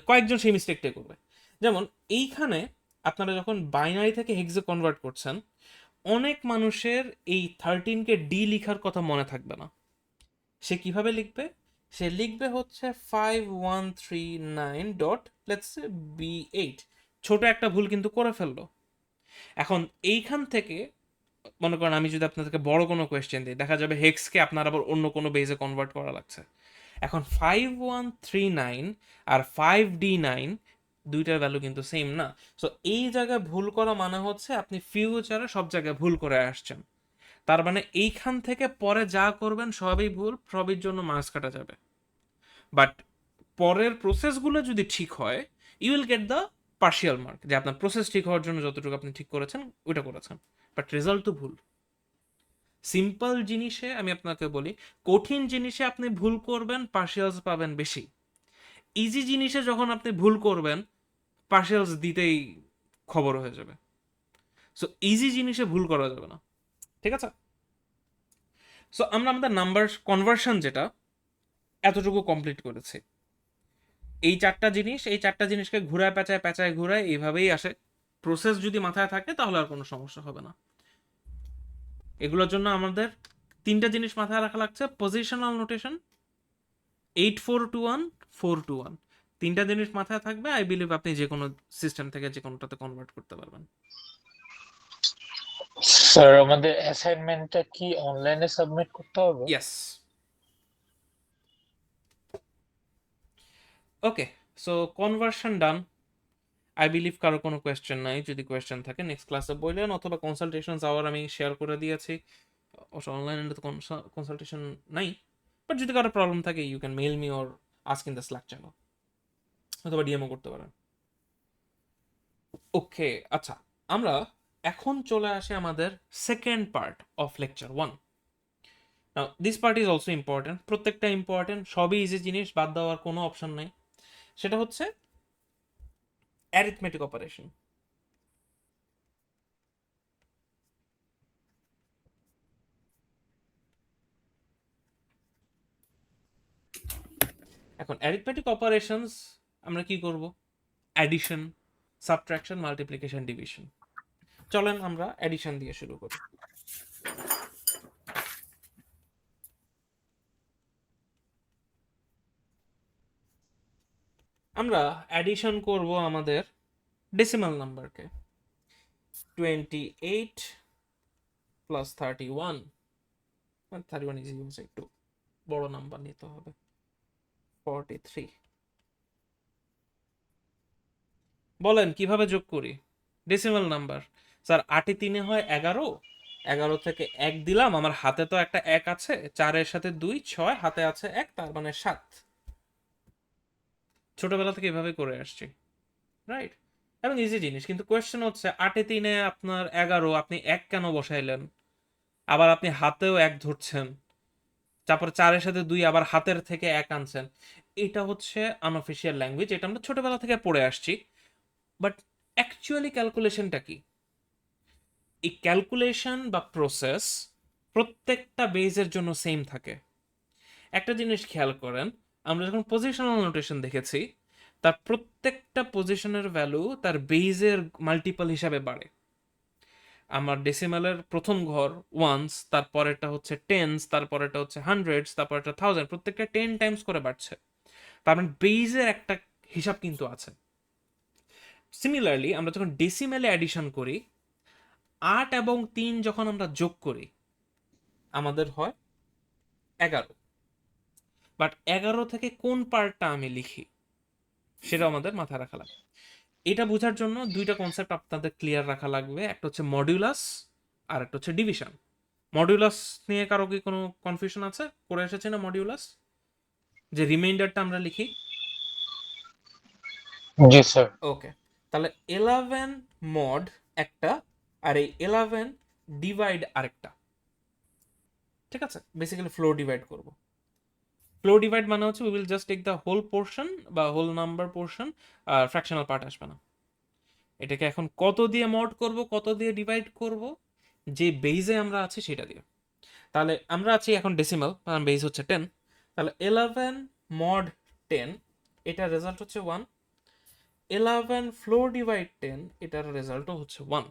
কয়েকজন সেই মিস্টেকটাই করবে। যেমন এইখানে আপনারা যখন বাইনারি থেকে হেক্সে কনভার্ট করছেন, অনেক মানুষের এই 13-কে ডি লিখার কথা মনে থাকবে না। সে কিভাবে লিখবে? সে লিখবে হচ্ছে 5139 ডট লেটস সে B8, ছোট একটা ভুল কিন্তু করে ফেললো। এখন এইখান থেকে মনে করেন আমি যদি আপনাদেরকে বড় কোনো কোয়েশ্চেন দিই, দেখা যাবে হেক্সকে আপনার আবার অন্য কোনো বেজে কনভার্ট করা লাগছে। এখন 5139 আর 5D9 দুইটার ভ্যালু কিন্তু সেম না। সো এই জায়গায় ভুল করা মানে হচ্ছে আপনি ফিউচারে সব জায়গায় ভুল করে আসছেন। তার মানে এইখান থেকে পরে যা করবেন সবই ভুল, সবের জন্য মার্কস কাটা যাবে। বাট পরের প্রসেসগুলো যদি ঠিক হয়, you will get the partial mark, যে আপনার প্রসেস ঠিক হওয়ার জন্য যতটুকু আপনি ঠিক করেছেন ওইটা করেছেন, বাট রেজাল্ট তো ভুল। সিম্পল জিনিসে আমি আপনাকে বলি, কঠিন জিনিসে আপনি ভুল করবেন, পার্শিয়ালস পাবেন বেশি। ইজি জিনিসে যখন আপনি ভুল করবেন, পার্শিয়ালস দিতেই খবর হয়ে যাবে। সো ইজি জিনিসে ভুল করা যাবে না। ঠিক আছে, সো আমরা আমাদের নাম্বার কনভার্সন যেটা এতটুকু কমপ্লিট করেছি। এই চারটা জিনিসকে ঘুরায় পেঁচায় পেঁচায় ঘুরায় এইভাবেই আসে। প্রসেস যদি মাথায় থাকে তাহলে আর কোনো সমস্যা হবে না। এগুলোর জন্য আমাদের তিনটা জিনিস মাথায় রাখা লাগছে: পজিশনাল নোটেশন, 8421 421, তিনটা জিনিস মাথায় থাকবে। আই বিলিভ আপনি যে কোনো সিস্টেম থেকে যে কোনোটাতে কনভার্ট করতে পারবেন। স্যার আমাদের অ্যাসাইনমেন্টটা কি অনলাইনে সাবমিট করতে হবে? Yes. Okay, so conversion done. I believe কারো কোনো কোয়েশ্চেন নাই। যদি কোয়েশ্চেন থাকে নেক্সট ক্লাসে বললেন, অথবা কনসালটেশন আওয়ার আমি শেয়ার করে দিয়েছি। অবশ্য অনলাইনে তো কনসালটেশন নাই, বাট যদি কারো প্রবলেম থাকে you can mail me or ask in the Slack channel, অথবা ডিএমও করতে পারেন। ওকে, আচ্ছা, আমরা এখন চলে আসি আমাদের second part of lecture 1। Now this part is also important, প্রত্যেকটা ইম্পর্টেন্ট, সবই ইজি জিনিস, বাদ দেওয়ার কোনো অপশন নাই। সেটা হচ্ছে অ্যারিথমেটিক অপারেশন। এখন অ্যারিথমেটিক অপারেশনস আমরা কি করব? Addition, subtraction, multiplication, division. চলেন আমরা অ্যাডিশন দিয়ে শুরু করি। আমরা অ্যাডিশন করব আমাদের ডেসিমাল নাম্বারকে। 28 প্লাস 31, 31 ইজি হচ্ছে, একটু বড় নাম্বার নিতে হবে। 43। বলেন কিভাবে যোগ করি ডেসিমাল নাম্বার? স্যার 8 3 হয় 11, 11 থেকে 1 দিলাম, আমার হাতে তো একটা 1 আছে, 4-এর সাথে 2 6, হাতে আছে 1, তার মানে 7। ছোটবেলা থেকে এভাবে করে আসছি, রাইট? এবং ইজি জিনিস, কিন্তু কোয়েশ্চেন হচ্ছে 8 3 আপনার 11, আপনি 1 কেন বসাইলেন? আবার আপনি হাতেও 1 ধরছেন, তারপর 4-এর সাথে 2, আবার হাতের থেকে 1 আনছেন। এটা হচ্ছে আনঅফিসিয়াল ল্যাঙ্গুয়েজ, এটা আমরা ছোটবেলা থেকে পড়ে আসছি। বাট অ্যাকচুয়ালি ক্যালকুলেশনটা কি? এই ক্যালকুলেশন বা প্রসেস প্রত্যেকটা বেজের জন্য সেম থাকে। একটা জিনিস খেয়াল করেন, আমরা যখন পজিশনাল নোটেশন দেখেছি, তার প্রত্যেকটা পজিশনের ভ্যালু তার বেজের মাল্টিপল হিসাবে বাড়ে। আমার ডেসিমালের প্রথম ঘর ওয়ান্স, তারপরেরটা হচ্ছে টেন্স, তারপরেরটা হচ্ছে হান্ড্রেডস, তারপরেরটা থাউজেন্ড, প্রত্যেকটা 10 টাইমস করে বাড়ছে। তার মানে বেজের একটা হিসাব কিন্তু আছে। সিমিলারলি আমরা যখন ডেসিমেলে অ্যাডিশন করি, 8 এবং 3 যখন আমরা যোগ করি, আমাদের হয় 11। বাট 11 থেকে কোন পার্টটা আমি লিখি সেটা আমাদের মাথায় রাখা লাগবে। এটা বোঝার জন্য দুইটা কনসেপ্ট আপনাদের ক্লিয়ার রাখা লাগবে, একটা হচ্ছে মডিউলাস আর একটা হচ্ছে ডিভিশন। মডিউলাস নিয়ে কারো কি কোনো কনফিউশন আছে? করে এসেছে না মডিউলাস? যে রিমাইন্ডারটা আমরা লিখি। জি স্যার। ওকে, তাহলে 11 মড একটা, আর এই 11 ডিভাইড আরেকটা। ঠিক আছে, বেসিক্যালি ফ্লো ডিভাইড করব। ফ্লো ডিভাইড মানে হচ্ছে we will just take the whole portion বা হোল নাম্বার পোর্শন, আর ফ্র্যাকশনাল পার্ট আসবে না। এটাকে এখন কত দিয়ে মড করব, কত দিয়ে ডিভাইড করব? যে বেইজে আমরা আছি সেটা দিয়ে। তাহলে আমরা আছি এখন ডেসিমাল, কারণ বেইজ হচ্ছে 10। তাহলে 11 মড 10, এটার রেজাল্ট হচ্ছে 1। 11 ফ্লো ডিভাইড 10, এটার রেজাল্টও হচ্ছে 1।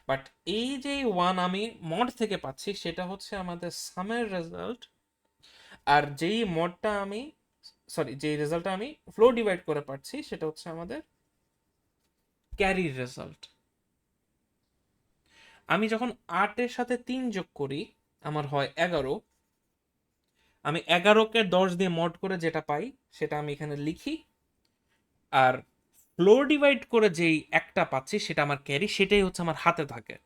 বাট এই যে 1 আমি মড থেকে পাচ্ছি সেটা হচ্ছে আমাদের সামের রেজাল্ট, আর যেই মডটা আমি, সরি, যেই রেজাল্টটা আমি ফ্লো ডিভাইড করে পাচ্ছি সেটা হচ্ছে আমাদের ক্যারির রেজাল্ট। আমি যখন 8-এর সাথে 3 যোগ করি, আমার হয় 11। আমি 11কে 10 দিয়ে মড করে যেটা পাই সেটা আমি এখানে লিখি, আর ফ্লো ডিভাইড করে যেই একটা পাচ্ছি সেটা আমার ক্যারি, সেটাই হচ্ছে আমার হাতে থাকে।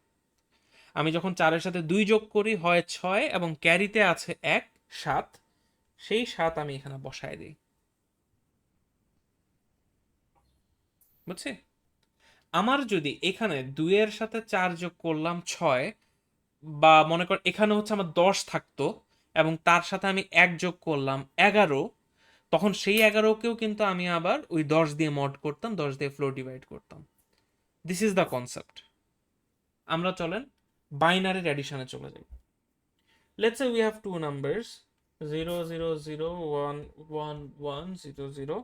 আমি যখন 4-এর সাথে 2 যোগ করি হয় 6, এবং ক্যারিতে আছে 1, 7। সেই 7 আমি এখানে বসায় দিই। বুঝছি? আমার যদি এখানে 2-এর সাথে 4 যোগ করলাম 6, বা মনে কর এখানে হচ্ছে আমার 10 থাকতো, এবং তার সাথে আমি 1 যোগ করলাম 11, তখন সেই 11কেও কিন্তু আমি আবার ওই 10 দিয়ে মড করতাম, 10 দিয়ে ফ্লো ডিভাইড করতাম। This is the concept. আমরা চলেন বাইনারির অ্যাডিশনে চলে যাই। Let's say we have to numbers 0 0 0 1 1 1 0 0।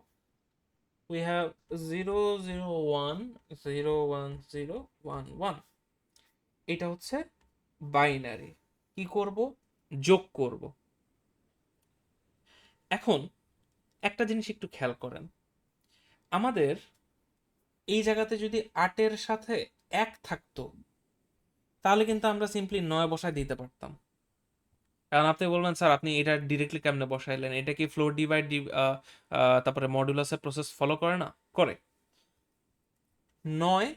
we have 0 0 1 0 1 0 1 1। এটা হচ্ছে বাইনারি। কি করব? যোগ করব। এখন একটা জিনিস একটু খেয়াল করেন, আমাদের এই জায়গাতে যদি 8-এর সাথে 1 থাকতো, তাহলে কিন্তু আমরা সিম্পলি 9 বসায় দিতে পারতাম। কারণ আপনি বলবেন স্যার আপনি এটা ডিরেক্টলি কেমনে বসাইলেন, এটা কি ফ্লোর ডিভাইড তারপরে মডুলাসের প্রসেস ফলো করে না? করে। 9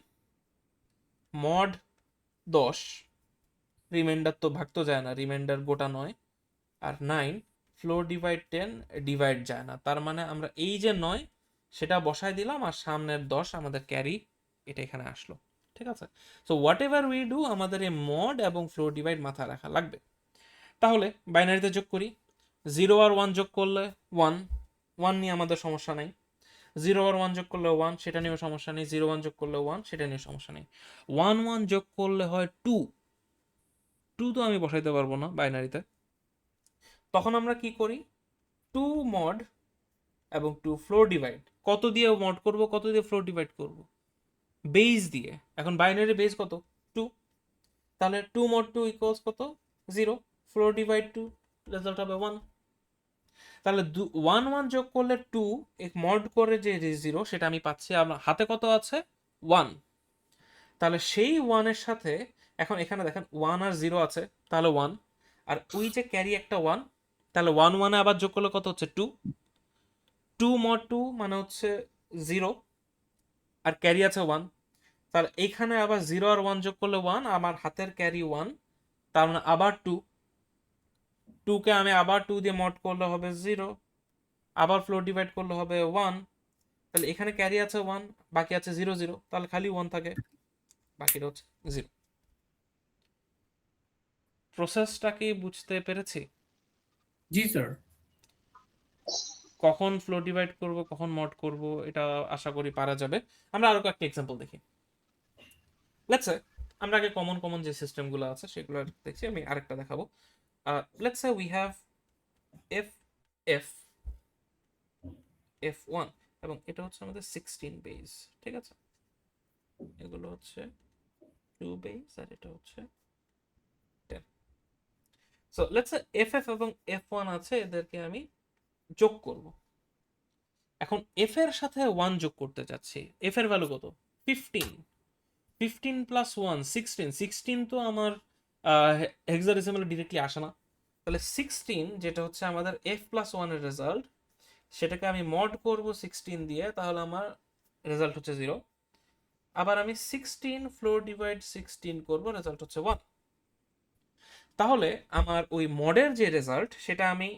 মড 10, রিমাইন্ডার তো ভাগতো যায় না, রিমাইন্ডার গোটা 9। আর 9 ফ্লোর ডিভাইড 10, ডিভাইড যায় না। তার মানে আমরা এই যে 9 সেটা বসায় দিলাম, আর সামনের 10 আমাদের ক্যারি, এটা এখানে আসলো। ঠিক আছে? So what ever we do, আমাদের এই মড এবং ফ্লোর ডিভাইড মাথায় রাখা লাগবে। তাহলে বাইনারিতে যোগ করি। 0 আর 1 যোগ করলে 1, 1 নিয়ে আমাদের সমস্যা নাই। 0 আর 1 যোগ করলে 1, সেটা নিয়েও সমস্যা নেই। 0 1 যোগ করলে 1, সেটা নিয়েও সমস্যা নেই। 1 1 যোগ করলে হয় 2, 2 তো আমি বসাইতে পারবো না বাইনারিতে। তখন আমরা কি করি? 2 মড এবং 2 ফ্লোর ডিভাইড। কত দিয়ে মড করব, কত দিয়ে ফ্লোর ডিভাইড করব? বেস দিয়ে। এখন বাইনারি বেস কত? 2। তাহলে 2 mod 2 ইকুয়ালস কত? 0। ফ্লোর ডিভাইড 2, রেজাল্ট হবে 1। তাহলে 1 1 যোগ করলে 2, এক মড করে যে 0 সেটা আমি পাচ্ছি। আমার হাতে কত আছে? 1। তাহলে সেই 1 এর সাথে এখন এখানে দেখেন 1 আর 0 আছে, তাহলে 1। আর ওই যে ক্যারি একটা 1, তাহলে 1 1 এ আবার যোগ করলে কত হচ্ছে? 2। 2 mod 2 মানে হচ্ছে 0, আর ক্যারি আছে 1। তাহলে এইখানে আবার 0 আর 1 যোগ করলে 1, আমার হাতের ক্যারি 1, তার মানে আবার 2। 2 কে আমি আবার 2 দিয়ে মড করলে হবে 0, আবার ফ্লোর ডিভাইড করলে হবে 1। তাহলে এখানে ক্যারি আছে 1, বাকি আছে 0 0, তাহলে খালি 1 থাকে, বাকিটা হচ্ছে 0। প্রসেসটা কি বুঝতে পেরেছি? জি স্যার। কখন ফ্লোর ডিভাইড করব, কখন মড করব, এটা আশা করি পারা যাবে। আমরা আরো কয়েকটা এক্সাম্পল দেখি। লেটস সে আমরা আগে কমন কমন যে সিস্টেমগুলো আছে সেগুলো দেখছি, আমি আরেকটা দেখাবো। Let's say we have F F F1, এবং এটা হচ্ছে আমাদের 16 বেস, ঠিক আছে? এগুলো হচ্ছে 2 বেস আর এটা হচ্ছে 10। সো লেটস সে FF এবং F1 আছে, এদেরকে আমি যোগ করব। এখন F এর সাথে 1 যোগ করতে যাচ্ছি। F এর ভ্যালু কত? 15। 15 প্লাস 1 16। 16 তো আমার হেক্সাডেসিমালে ডিরেক্টলি আসে না। তাহলে 16 যেটা হচ্ছে আমাদের F প্লাস 1 এর রেজাল্ট, সেটাকে আমি মড করব 16 দিয়ে, তাহলে আমার রেজাল্ট হচ্ছে 0। আবার আমি 16 ফ্লোর ডিভাইড 16 করব, রেজাল্ট হচ্ছে 1। তাহলে আমার ওই মডের যে রেজাল্ট সেটা আমি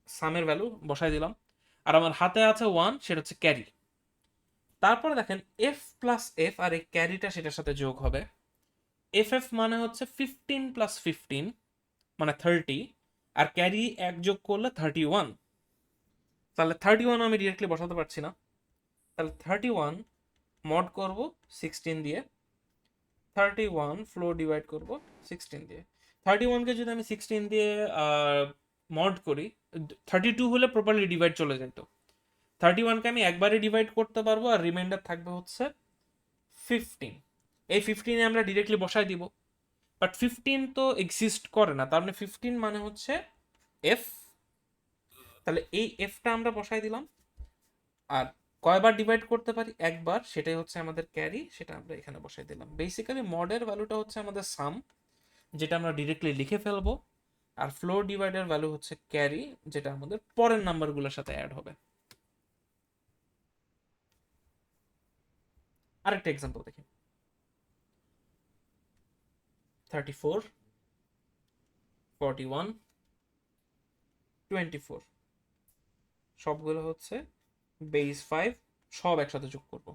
সামের ভ্যালু বসাই দিলাম, আর আমার হাতে আছে 1, সেটা হচ্ছে ক্যারি। তারপরে দেখেন এফ প্লাস এফ, আর এই ক্যারিটা সেটার সাথে যোগ হবে। এফ এফ মানে হচ্ছে 15 প্লাস 15 মানে 30, আর ক্যারি এক যোগ করলে 31। তাহলে 31 আমি ডিরেক্টলি বসাতে পারছি না, তাহলে 31 মড করব 16 দিয়ে, 31 ফ্লোর ডিভাইড করব 16 দিয়ে। 31কে যদি আমি 16 দিয়ে মড করি, 32 হলে প্রপারলি ডিভাইড চলে যেত। 31কে আমি একবারে ডিভাইড করতে পারবো, আর রিমাইন্ডার থাকবে হচ্ছে 15। এই 15 আমরা ডিরেক্টলি বসাই দিব, বাট 15 তো এক্সিস্ট করে না, তার মানে 15 মানে হচ্ছে এফ। তাহলে এই এফটা আমরা বসাই দিলাম, আর কয়বার ডিভাইড করতে পারি? একবার, সেটাই হচ্ছে আমাদের ক্যারি, সেটা আমরা এখানে বসাই দিলাম। বেসিক্যালি মডের ভ্যালুটা হচ্ছে আমাদের সাম, যেটা আমরা ডিরেক্টলি লিখে ফেলবো, আর ফ্লোর ডিভাইডের ভ্যালু হচ্ছে ক্যারি, যেটা আমাদের পরের নাম্বারগুলোর সাথে অ্যাড হবে। আরেকটা এক্সাম্পল দেখি। 34 41 24 সবগুলো হচ্ছে বেস 5, সব একসাথে যোগ করব।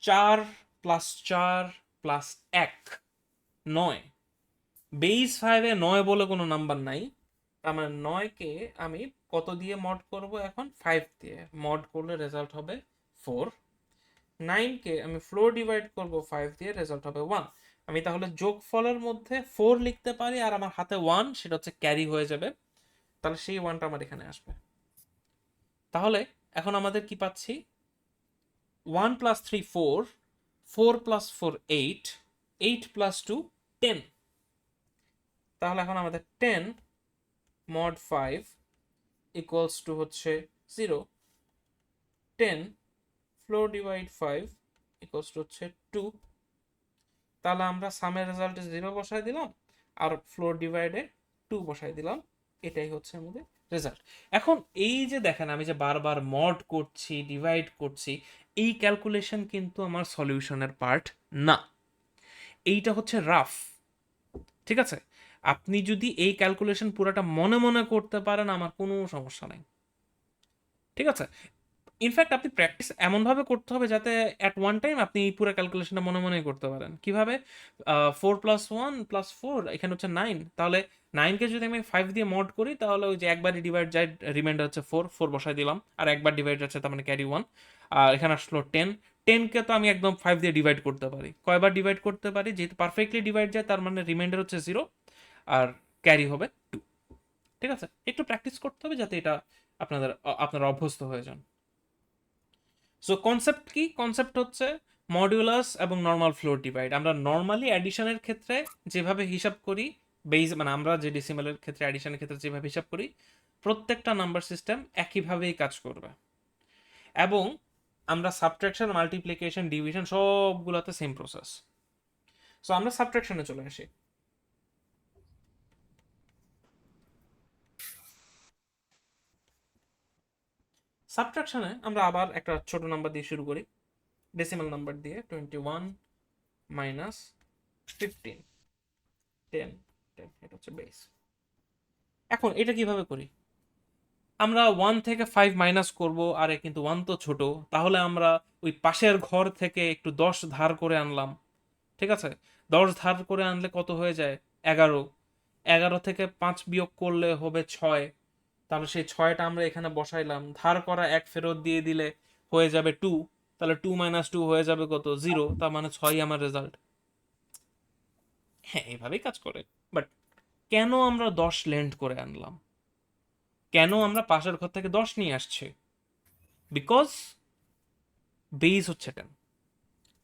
4 প্লাস 4 প্লাস 1 9। বেস 5-এ 9 বলে কোনো নাম্বার নাই, তার মানে 9কে আমি কত দিয়ে মড করব? এখন 5 দিয়ে মড করলে রেজাল্ট হবে 4। 9কে আমি ফ্লোর ডিভাইড করব 5 দিয়ে, রেজাল্ট হবে 1। আমি তাহলে যোগফলের মধ্যে 4 লিখতে পারি, আর আমার হাতে 1, সেটা হচ্ছে ক্যারি হয়ে যাবে, তাহলে সেই 1টা আমার এখানে আসবে। তাহলে এখন আমাদের কি পাচ্ছি? 1 প্লাস 3 4, 4 প্লাস 4 8, 8 প্লাস 2 10। তাহলে এখন আমাদের 10 mod 5 ইকুয়ালস টু হচ্ছে 0। 10 ফ্লোর ডিভাইড 5 ইকুয়ালস টু হচ্ছে 2। তাহলে আমরা সামের রেজাল্টে 0 বসাই দিলাম, আর ফ্লোর ডিভাইডে 2 বসাই দিলাম, এটাই হচ্ছে আমাদের রেজাল্ট। এখন এই যে দেখেন আমি যে বারবার মড করছি, ডিভাইড করছি, এই ক্যালকুলেশন কিন্তু আমার সলিউশনের পার্ট না, এইটা হচ্ছে রাফ, ঠিক আছে? আপনি যদি এই ক্যালকুলেশন পুরোটা মনে মনে করতে পারেন, আমার কোনো সমস্যা নাই, ঠিক আছে? ইনফ্যাক্ট আপনি প্র্যাকটিস এমনভাবে করতে হবে যাতে অ্যাট ওয়ান টাইম আপনি এই পুরো ক্যালকুলেশনটা মনে মনেই করতে পারেন। কিভাবে? 4 প্লাস 1 প্লাস 4, এখানে হচ্ছে 9, তাহলে 9কে যদি আমি 5 দিয়ে মড করি, তাহলে ওই যে একবারই ডিভাইড যায়, রিমাইন্ডার হচ্ছে 4, 4 বসাই দিলাম, আর একবার ডিভাইড যাচ্ছে, তার মানে ক্যারি 1। আর এখানে আসলো 10, 10কে তো আমি একদম 5 দিয়ে ডিভাইড করতে পারি। কয়বার ডিভাইড করতে পারি? যেহেতু পারফেক্টলি ডিভাইড যায়, তার মানে রিমাইন্ডার হচ্ছে 0, আর ক্যারি হবে 2, ঠিক আছে? একটু প্র্যাকটিস করতে হবে যাতে এটা আপনারা অভ্যস্ত হয়ে যান। সো কনসেপ্ট কি? কনসেপ্ট হচ্ছে মডিউলাস এবং নর্মাল ফ্লোর ডিভাইড। আমরা নর্মালি অ্যাডিশনের ক্ষেত্রে যেভাবে হিসাব করি বেজ মানে আমরা যে ডেসিমালের ক্ষেত্রে অ্যাডিশনের ক্ষেত্রে যেভাবে হিসাব করি প্রত্যেকটা নাম্বার সিস্টেম একইভাবেই কাজ করবে, এবং আমরা সাবট্রাকশন, মাল্টিপ্লিকেশন, ডিভিশন সবগুলোতে সেম প্রসেস। সো আমরা সাবট্রাকশনে চলে আসি। সাবট্রাকশনে আমরা আবার একটা ছোট নাম্বার দিয়ে শুরু করি, ডেসিমাল নাম্বার দিয়ে। 21 মাইনাস 15, 10, 10 এটা হচ্ছে বেস। এখন এটা কিভাবে করি? আমরা 1 থেকে 5 মাইনাস করব, আরে কিন্তু 1 তো ছোট, তাহলে আমরা ওই পাশের ঘর থেকে একটু 10 ধার করে আনলাম। ঠিক আছে, 10 ধার করে আনলে কত হয়ে যায়? 11। 11 থেকে 5 বিয়োগ করলে হবে 6। তাহলে সেই 6টা আমরা এখানে বসাইলাম, ধার করা 1 ফেরত দিয়ে দিলে হয়ে যাবে 2। তাহলে 2 মাইনাস 2 হয়ে যাবে কত? 0। তার মানে 6ই আমার রেজাল্ট। হ্যাঁ, এভাবেই কাজ করে। বাট কেন আমরা 10 লেন্ড করে আনলাম? কেন আমরা পাশের ঘর থেকে 10 নিয়ে আসছি? বিকজ বেস হচ্ছে 10।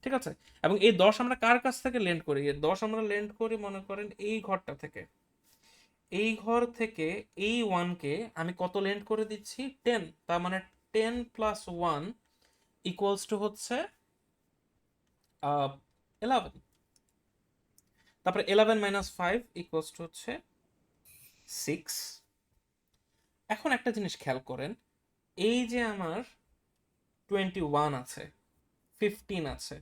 ঠিক আছে, এবং এই 10 আমরা কার কাছ থেকে লেন্ড করি? এই 10 আমরা লেন্ড করি মনে করেন এই ঘরটা থেকে। এই ঘর থেকে এই 1কে আমি কত লেন্ড করে দিচ্ছি? 10। তার মানে 10 প্লাস 1 ইকুয়ালস টু হচ্ছে 11। তারপরে 11 মাইনাস 5 ইকুয়ালস টু হচ্ছে 6। এখন একটা জিনিস খেয়াল করেন, এই যে আমার 21 আছে, 15 আছে,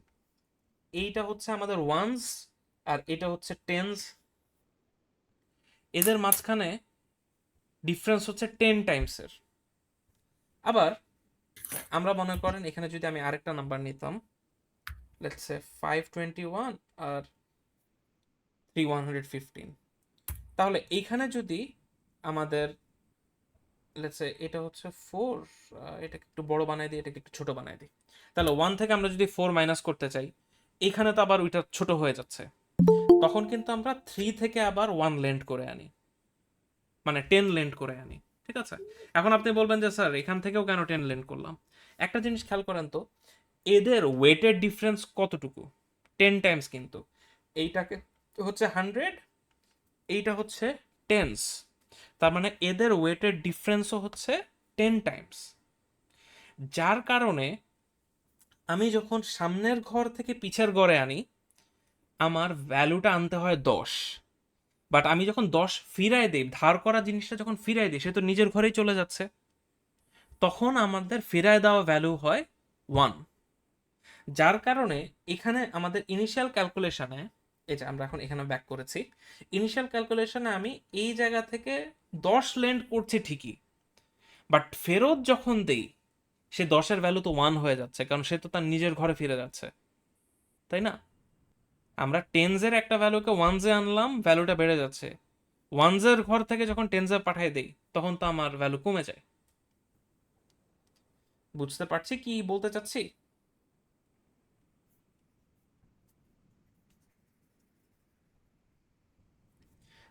এইটা হচ্ছে আমাদের ওয়ানস আর এটা হচ্ছে টেন্স। এদের মাঝখানে ডিফারেন্স হচ্ছে 10 টাইমসের। আবার আমরা মনে করেন এখানে যদি আমি আরেকটা নাম্বার নিতাম, লেটস সে 521 আর 3115, তাহলে এইখানে যদি আমাদের লেটস সে এটা হচ্ছে 4, এটাকে একটু বড় বানাই দিই, এটাকে একটু ছোট বানাই দিই। তাহলে 1 থেকে আমরা যদি 4 মাইনাস করতে চাই, এখানে তো আবার ওইটা ছোট হয়ে যাচ্ছে। তখন কিন্তু আমরা 3 থেকে আবার 1 লেন্ড করে আনি, মানে 10 লেন্ড করে আনি। ঠিক আছে, এখন আপনি বলবেন যে স্যার এখান থেকেও কেন 10 লেন্ড করলাম? একটা জিনিস খেয়াল করেন তো, এদের ওয়েটের ডিফারেন্স কতটুকু? 10 টাইমস। কিন্তু এইটাকে হচ্ছে 100, এইটা হচ্ছে টেন্স। তার মানে এদের ওয়েটের ডিফারেন্সও হচ্ছে 10 টাইমস। যার কারণে আমি যখন সামনের ঘর থেকে পিছের ঘরে আনি, আমার ভ্যালুটা আনতে হয় 10। বাট আমি যখন 10 ফিরাই দিই, ধার করা জিনিসটা যখন ফিরাই দিই, সে তো নিজের ঘরেই চলে যাচ্ছে, তখন আমাদের ফিরায় দেওয়া ভ্যালু হয় 1। যার কারণে এখানে আমাদের ইনিশিয়াল ক্যালকুলেশনে, এই যে আমরা এখন এখানে ব্যাক করেছি, ইনিশিয়াল ক্যালকুলেশনে আমি এই জায়গা থেকে 10 লেন্ড করছি ঠিকই, বাট ফেরত যখন দেই সে 10-এর ভ্যালু তো 1 হয়ে যাচ্ছে, কারণ সে তো তার নিজের ঘরে ফিরে যাচ্ছে, তাই না? আমরা টেন্সের একটা ভ্যালুকে ওয়ানজে আনলাম, ভ্যালুটা বেড়ে যাচ্ছে। ওয়ানজের ঘর থেকে যখন টেন্সে পাঠিয়ে দেই, তখন তো আমার ভ্যালু কমে যায়। বুঝতে পারছি কি বলতে চাচ্ছি?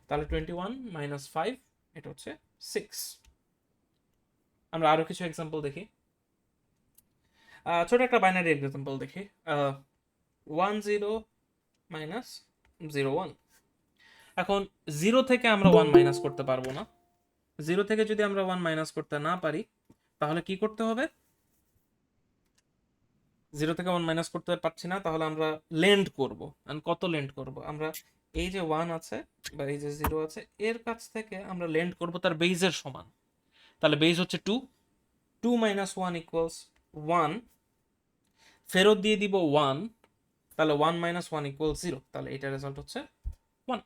তাহলে 21 মাইনাস 5 এটা হচ্ছে 6। আমরা আরো কিছু এক্সাম্পল দেখি। ছোট একটা বাইনারি এক্সাম্পল দেখি। 10 মাইনাস 01। এখন 0 থেকে আমরা 1 মাইনাস করতে পারবো না। 0 থেকে যদি আমরা 1 মাইনাস করতে না পারি, তাহলে কি করতে হবে? 0 থেকে 1 মাইনাস করতে পারছি না, তাহলে আমরা লেন্ড করব। কত লেন্ড করব? আমরা এই যে 1 আছে বা এই যে 0 আছে, এর কাছ থেকে আমরা লেন্ড করব তার বেজের সমান। তাহলে বেজ হচ্ছে 2। 2 মাইনাস 1 ইকুয়ালস 1। ফেরত দিয়ে দিব 1। তাহলে 1 মাইনাস 1 ইকুয়াল 0। তাহলে এটার রেজাল্ট হচ্ছে 1।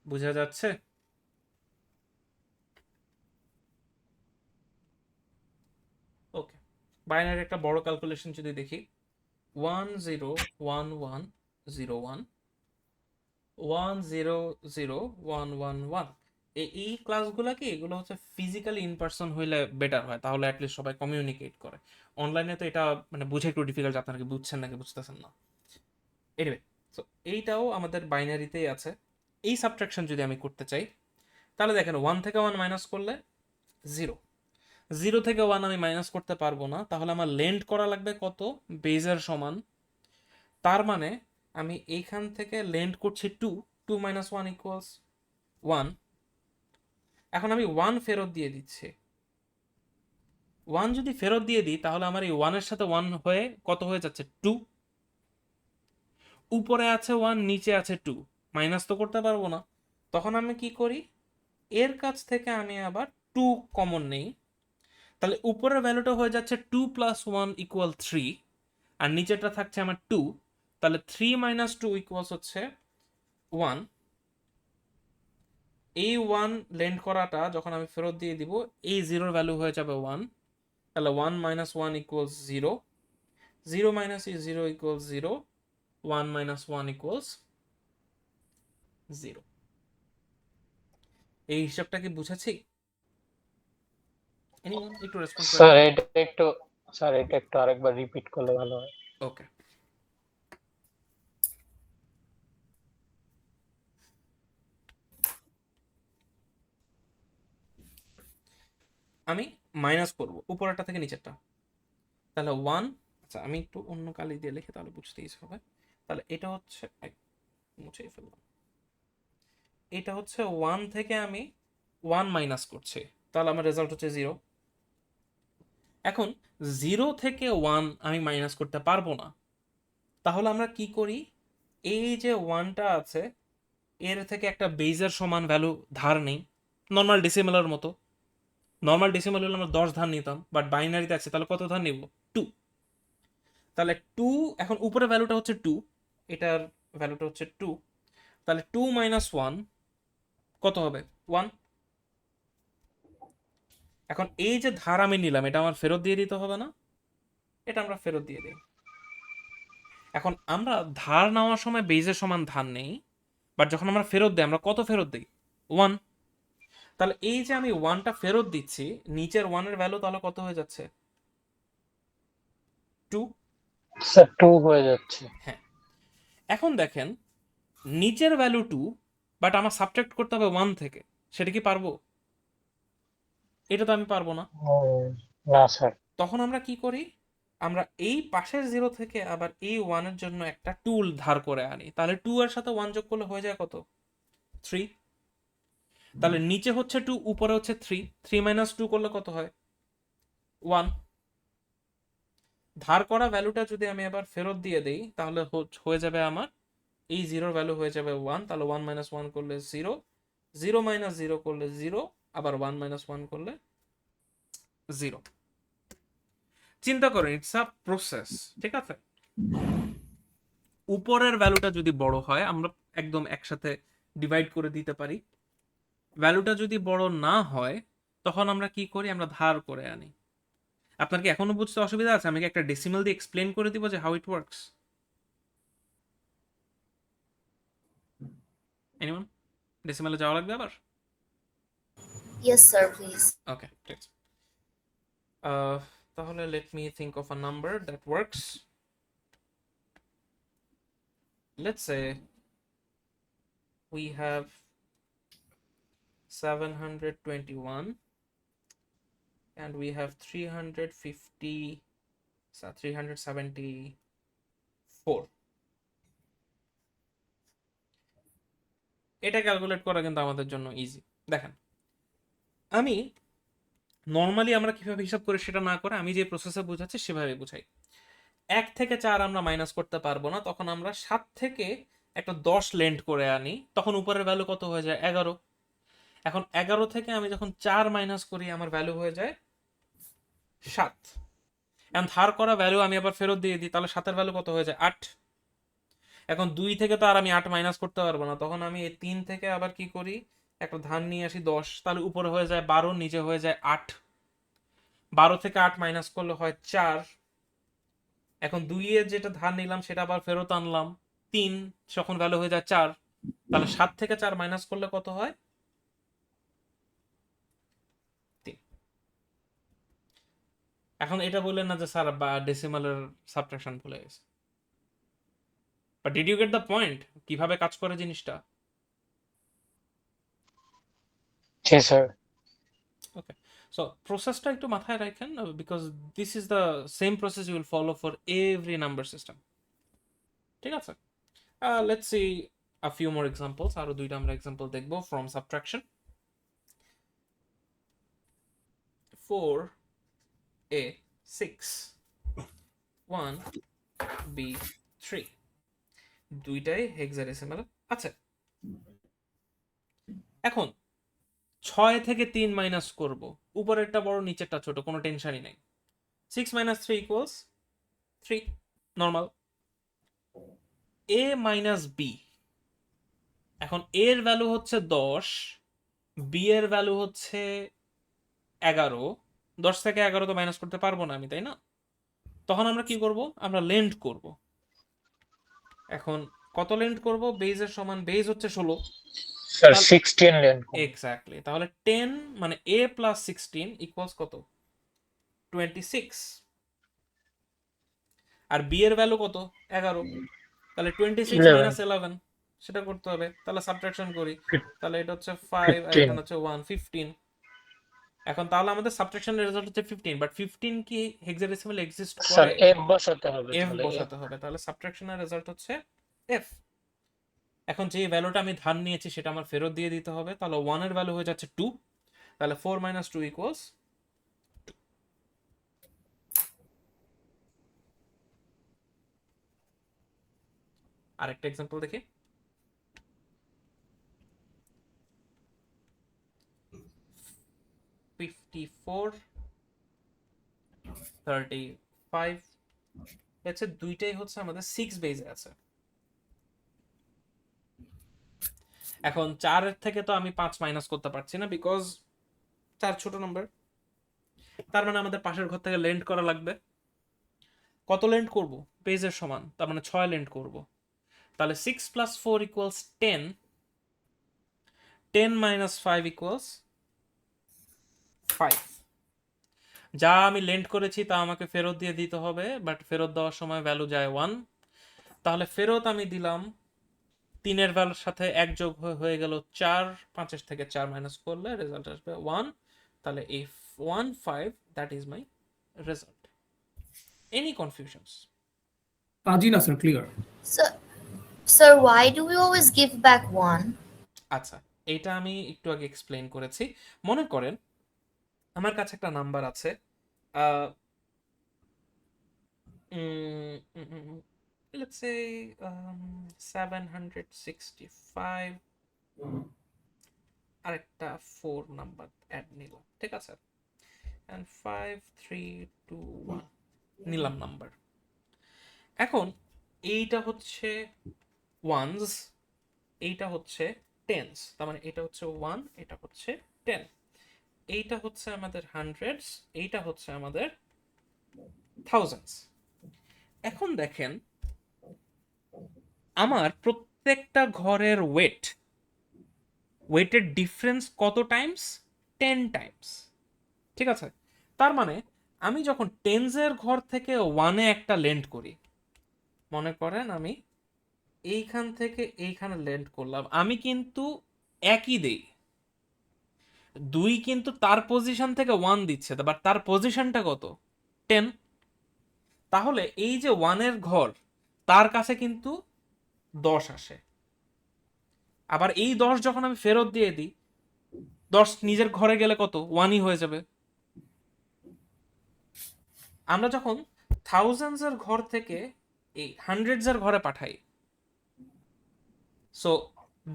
বোঝা যাচ্ছে? ওকে, বাইনারি একটা বড় ক্যালকুলেশন যদি দেখি, 1 0 1 1 0 1 1 0 0 1 1 1। এই ক্লাসগুলো কি, এগুলো হচ্ছে ফিজিক্যালি ইন পার্সন হইলে বেটার হয়, তাহলে অ্যাটলিস্ট সবাই কমিউনিকেট করে। অনলাইনে তো এটা মানে বুঝে একটু ডিফিকাল্ট, আপনারা কি বুঝছেন নাকি বুঝতেছেন না? এনিওয়ে, সো এইটাও আমাদের বাইনারিতেই আছে। এই সাবট্রাকশন যদি আমি করতে চাই, তাহলে দেখেন 1 থেকে 1 মাইনাস করলে 0। 0 থেকে 1 আমি মাইনাস করতে পারবো না, তাহলে আমার লেন্ড করা লাগবে কত? বেজের সমান। তার মানে আমি এইখান থেকে লেন্ড করছি 2, 2 minus 1 equals 1. এখন আমি 1 ফেরত দিয়ে দিচ্ছি। 1 যদি ফেরত দিয়ে দিই তাহলে আমার এই 1 এর সাথে 1 হয়ে কত হয়ে যাচ্ছে 2। উপরে আছে 1, নিচে আছে 2, মাইনাস তো করতে পারবো না। তখন আমি কি করি, এর কাছ থেকে আমি আবার 2 কমন নেই। তাহলে উপরের ভ্যালুটা হয়ে যাচ্ছে 2 প্লাস 1 ইকুয়াল 3, আর নিচেটা থাকছে আমার 2। তাহলে 3 মাইনাস 2 ইকুয়ালস হচ্ছে 1। এই 1 লেন্ড করাটা যখন আমি ফেরত দিয়ে দিব, এই জিরোর ভ্যালু হয়ে যাবে 1। তাহলে 1 minus 1 equals 0, 0 minus 0 equals 0, 1 minus 1 equals 0। এই হিসাবটা কি বুঝাচ্ছি? এনিওয়ান একটু রেসপন্স করে। স্যার এটা একটু আরেকবার রিপিট করলে ভালো হয়। ওকে, আমি মাইনাস করব উপরেরটা থেকে নিচেরটা। তাহলে 1, আচ্ছা আমি একটু অন্য কালি দিয়ে লিখে তাহলে বুঝতে ইজি হবে। তাহলে এটা হচ্ছে, মুছেই ফেললাম, এটা হচ্ছে 1 থেকে আমি 1 মাইনাস করছি, তাহলে আমার রেজাল্ট হচ্ছে 0। এখন 0 থেকে 1 আমি মাইনাস করতে পারবো না, তাহলে আমরা কি করি, এই যে 1টা আছে এর থেকে একটা বেজের সমান ভ্যালু ধার নেই, নর্মাল ডেসিমেলের মতো। নর্মাল ডেসিমেল হলে আমরা 10 ধার নিতাম, বাট বাইনারিতে আছে তাহলে কত ধার নিব, 2। তাহলে 2, এখন উপরে ভ্যালুটা হচ্ছে 2, এটার ভ্যালুটা হচ্ছে 2। তাহলে 2 মাইনাস 1 কত হবে, 1। এখন এই যে ধার আমি নিলাম এটা আমার ফেরত দিয়ে দিতে হবে না, এটা আমরা ফেরত দিয়ে দিই। এখন আমরা ধার নেওয়ার সময় বেজের সমান ধার নেই, বাট যখন আমরা ফেরত দিই আমরা কত ফেরত দিই, 1। তাহলে এই যে আমি 1টা ফেরত দিচ্ছি, নিচের 1 এর ভ্যালু তাহলে কত হয়ে যাচ্ছে, 2। স্যার 2 হয়ে যাচ্ছে। হ্যাঁ, এখন দেখেন নিচের ভ্যালু 2, বাট আমার সাবট্রাক্ট করতে হবে 1 থেকে, সেটা কি পারবো, এটা তো আমি পারবো না। ও, না স্যার। তখন আমরা কি করি, আমরা এই পাশের 0 থেকে আবার এই 1 এর জন্য একটা টুল ধার করে আনি, তাহলে 2 এর সাথে 1 যোগ করলে হয়ে যায় কত, 3। তাহলে নিচে হচ্ছে 2, উপরে হচ্ছে 3, 3 মাইনাস 2 করলে কত হয়, 1। ধার করা ভ্যালুটা যদি আমি আবার ফেরত দিয়ে দেই তাহলে হয়ে যাবে আমার এই 0 ভ্যালু হয়ে যাবে 1। তাহলে 1 মাইনাস 1 করলে 0, 0 মাইনাস 0 করলে 0, আবার 1 মাইনাস 1 করলে 0। চিন্তা করেন, ইটস আ প্রসেস, ঠিক আছে। উপরের ভ্যালুটা যদি বড় হয় আমরা একদম একসাথে ডিভাইড করে দিতে পারি, ভ্যালুটা যদি বড় না হয় তখন আমরা কি করি, আমরা ধার করে আনি। আপনার কি এখনো বুঝতে অসুবিধা আছে? আমি কি একটা ডেসিমাল দিয়ে এক্সপ্লেন করে দিব যে হাউ ইট ওয়ার্কস? এনিওয়ান, ডেসিমালে যাওয়া লাগবে আবার? Yes, sir, please. ওকে, ঠিক আছে। তাহলে let me think of a number that works. Let's say we have 721 and we have 374. এটা ক্যালকুলেট করা কিন্তু আমাদের জন্য ইজি। দেখেন, আমি নর্মালি আমরা কিভাবে হিসাব করি সেটা না করে আমি যে প্রসেসে বোঝাচ্ছি সেভাবে বুঝাই। 1 থেকে 4 আমরা মাইনাস করতে পারবো না, তখন আমরা 7 থেকে একটা 10 লেন্ড করে আনি, তখন উপরের ভ্যালু কত হয়ে যায়, 11। এখন 11 থেকে আমি যখন 4 মাইনাস করি আমার ভ্যালু হয়ে যায় 7। এখন ধার করা ভ্যালু আমি আবার ফেরত দিয়ে দিই, তাহলে 7 এর ভ্যালু কত হয়ে যায়, 8। এখন 2 থেকে তো আর আমি 8 মাইনাস করতে পারবো না, তখন আমি এই 3 থেকে আবার কি করি, একটা ধার নিয়ে আসি 10, তাহলে উপরে হয়ে যায় 12, নিচে হয়ে যায় 8। 12 থেকে 8 মাইনাস করলে হয় 4। এখন 2 এর যেটা ধার নিলাম সেটা আবার ফেরত আনলাম 3, তখন ভ্যালু হয়ে যায় 4। তাহলে 7 থেকে 4 মাইনাস করলে কত হয়, 3। এখন এটা বললেন না যে স্যার বা ডেসিমালের সাবট্রাকশন ভুলে গেছে, but did you get the point কিভাবে কাজ করে জিনিসটা? জি স্যার। ওকে, সো প্রসেসটা একটু মাথায় রাখেন, because this is the same process you will follow for every number system, ঠিক আছে। Let's see a few more examples, আরো দুইটা আমরা এক্সাম্পল দেখবো from subtraction. 4a 6 1b 3 দুইটাই হেক্সাডেসিমাল। আচ্ছা, এখন 6 থেকে 3 মাইনাস করব, উপরেরটা বড় নিচেরটা ছোট, কোনো টেনশনই নাই। 6 minus 3 equals 3, normal. a minus b, এখন a এর ভ্যালু হচ্ছে 10, b এর ভ্যালু হচ্ছে 11। 10 থেকে 11 তো মাইনাস করতে পারবো না আমি, তাই না? তখন আমরা কি করব? আমরা লেন্ড করব। এখন কত লেন্ড করব? বেজের সমান, বেজ হচ্ছে 16। স্যার তাহলে 16 লেন এক্স্যাক্টলি, তাহলে 10 মানে a প্লাস 16 ইকুয়ালস কত? 26। আর b এর ভ্যালু কত? 11। তাহলে 26 মাইনাস 11 সেটা করতে হবে। তাহলে সাবট্রাকশন করি, তাহলে এটা হচ্ছে 5 আর 15 এখানে হচ্ছে 1, 15। এখন তাহলে আমাদের সাবট্রাকশনের রেজাল্ট হচ্ছে 15, বাট 15 কি হেক্সাডেসিমাল এক্সিস্ট স্যার করে? f বসাতে হবে, f তাহলে বসাতে হবে, তাহলে সাবট্রাকশনের রেজাল্ট হচ্ছে f। এখন যে ভ্যালুটা আমি ধার নিয়েছি সেটা আমার ফেরত দিয়ে দিতে হবে, তাহলে 1 এর ভ্যালু হয়ে যাচ্ছে 2, তাহলে 4 minus 2 equals 2। আরেকটা এক্সাম্পল দেখি। 54 35, হচ্ছে দুইটাই হচ্ছে আমাদের 6 বেজে আছে। এখন 4 এর থেকে তো আমি 5 মাইনাস করতে পারছি না, বিকজ 4 ছোট নাম্বার। তার মানে আমাদের পাশের ঘর থেকে লেন্ড করা লাগবে। কত লেন্ড করব? বেজের সমান, তার মানে 6 লেন্ড করব। তাহলে 6 plus 4 equals 10, 10 minus 5 equals 5। যা আমি লেন্ড করেছি তা আমাকে ফেরত দিয়ে দিতে হবে, বাট ফেরত দেওয়ার সময় ভ্যালু যায় 1। তাহলে ফেরত আমি দিলাম 3 এর ভ্যালুর সাথে 1 যোগ হয়ে গেল 4, 5 এর থেকে 4 মাইনাস করলে রেজাল্ট আসবে 1। তাহলে এই 1 5, that is my result. Any confusions? জি না sir, clear. Sir, why do we always give back 1? আচ্ছা, এইটা আমি একটু আগে এক্সপ্লেন করেছি। মনে করেন আমার কাছে একটা নাম্বার আছে, let's say 765, আরেকটা 4 নাম্বার অ্যাড নিলাম, ঠিক আছে? and 5 3 2 1 নিলাম নাম্বার। এখন এইটা হচ্ছে ওয়ানস, এইটা হচ্ছে টেন্স, তার মানে এটা হচ্ছে 1, এটা হচ্ছে 10, এইটা হচ্ছে আমাদের হান্ড্রেডস, এইটা হচ্ছে আমাদের থাউজেন্ডস। এখন দেখেন আমার প্রত্যেকটা ঘরের ওয়েটের ডিফারেন্স কত টাইমস? 10 টাইমস, ঠিক আছে? তার মানে আমি যখন টেন্সের ঘর থেকে 1-এ একটা লেন্ড করি, মনে করেন আমি এইখান থেকে এইখানে লেন্ড করলাম, আমি কিন্তু একই দেই। 2 কিন্তু তার পজিশন থেকে 1 দিচ্ছে, বাট তার পজিশনটা কত? 10। তাহলে এই যে 1-এর ঘর, তার কাছে কিন্তু 10 আসে। আবার এই 10 যখন আমি ফেরত দিয়ে দিই, 10 নিজের ঘরে গেলে কত? 1ই হয়ে যাবে। আমরা যখন থাউজেন্ডস এর ঘর থেকে এই হান্ড্রেডস এর ঘরে পাঠাই, সো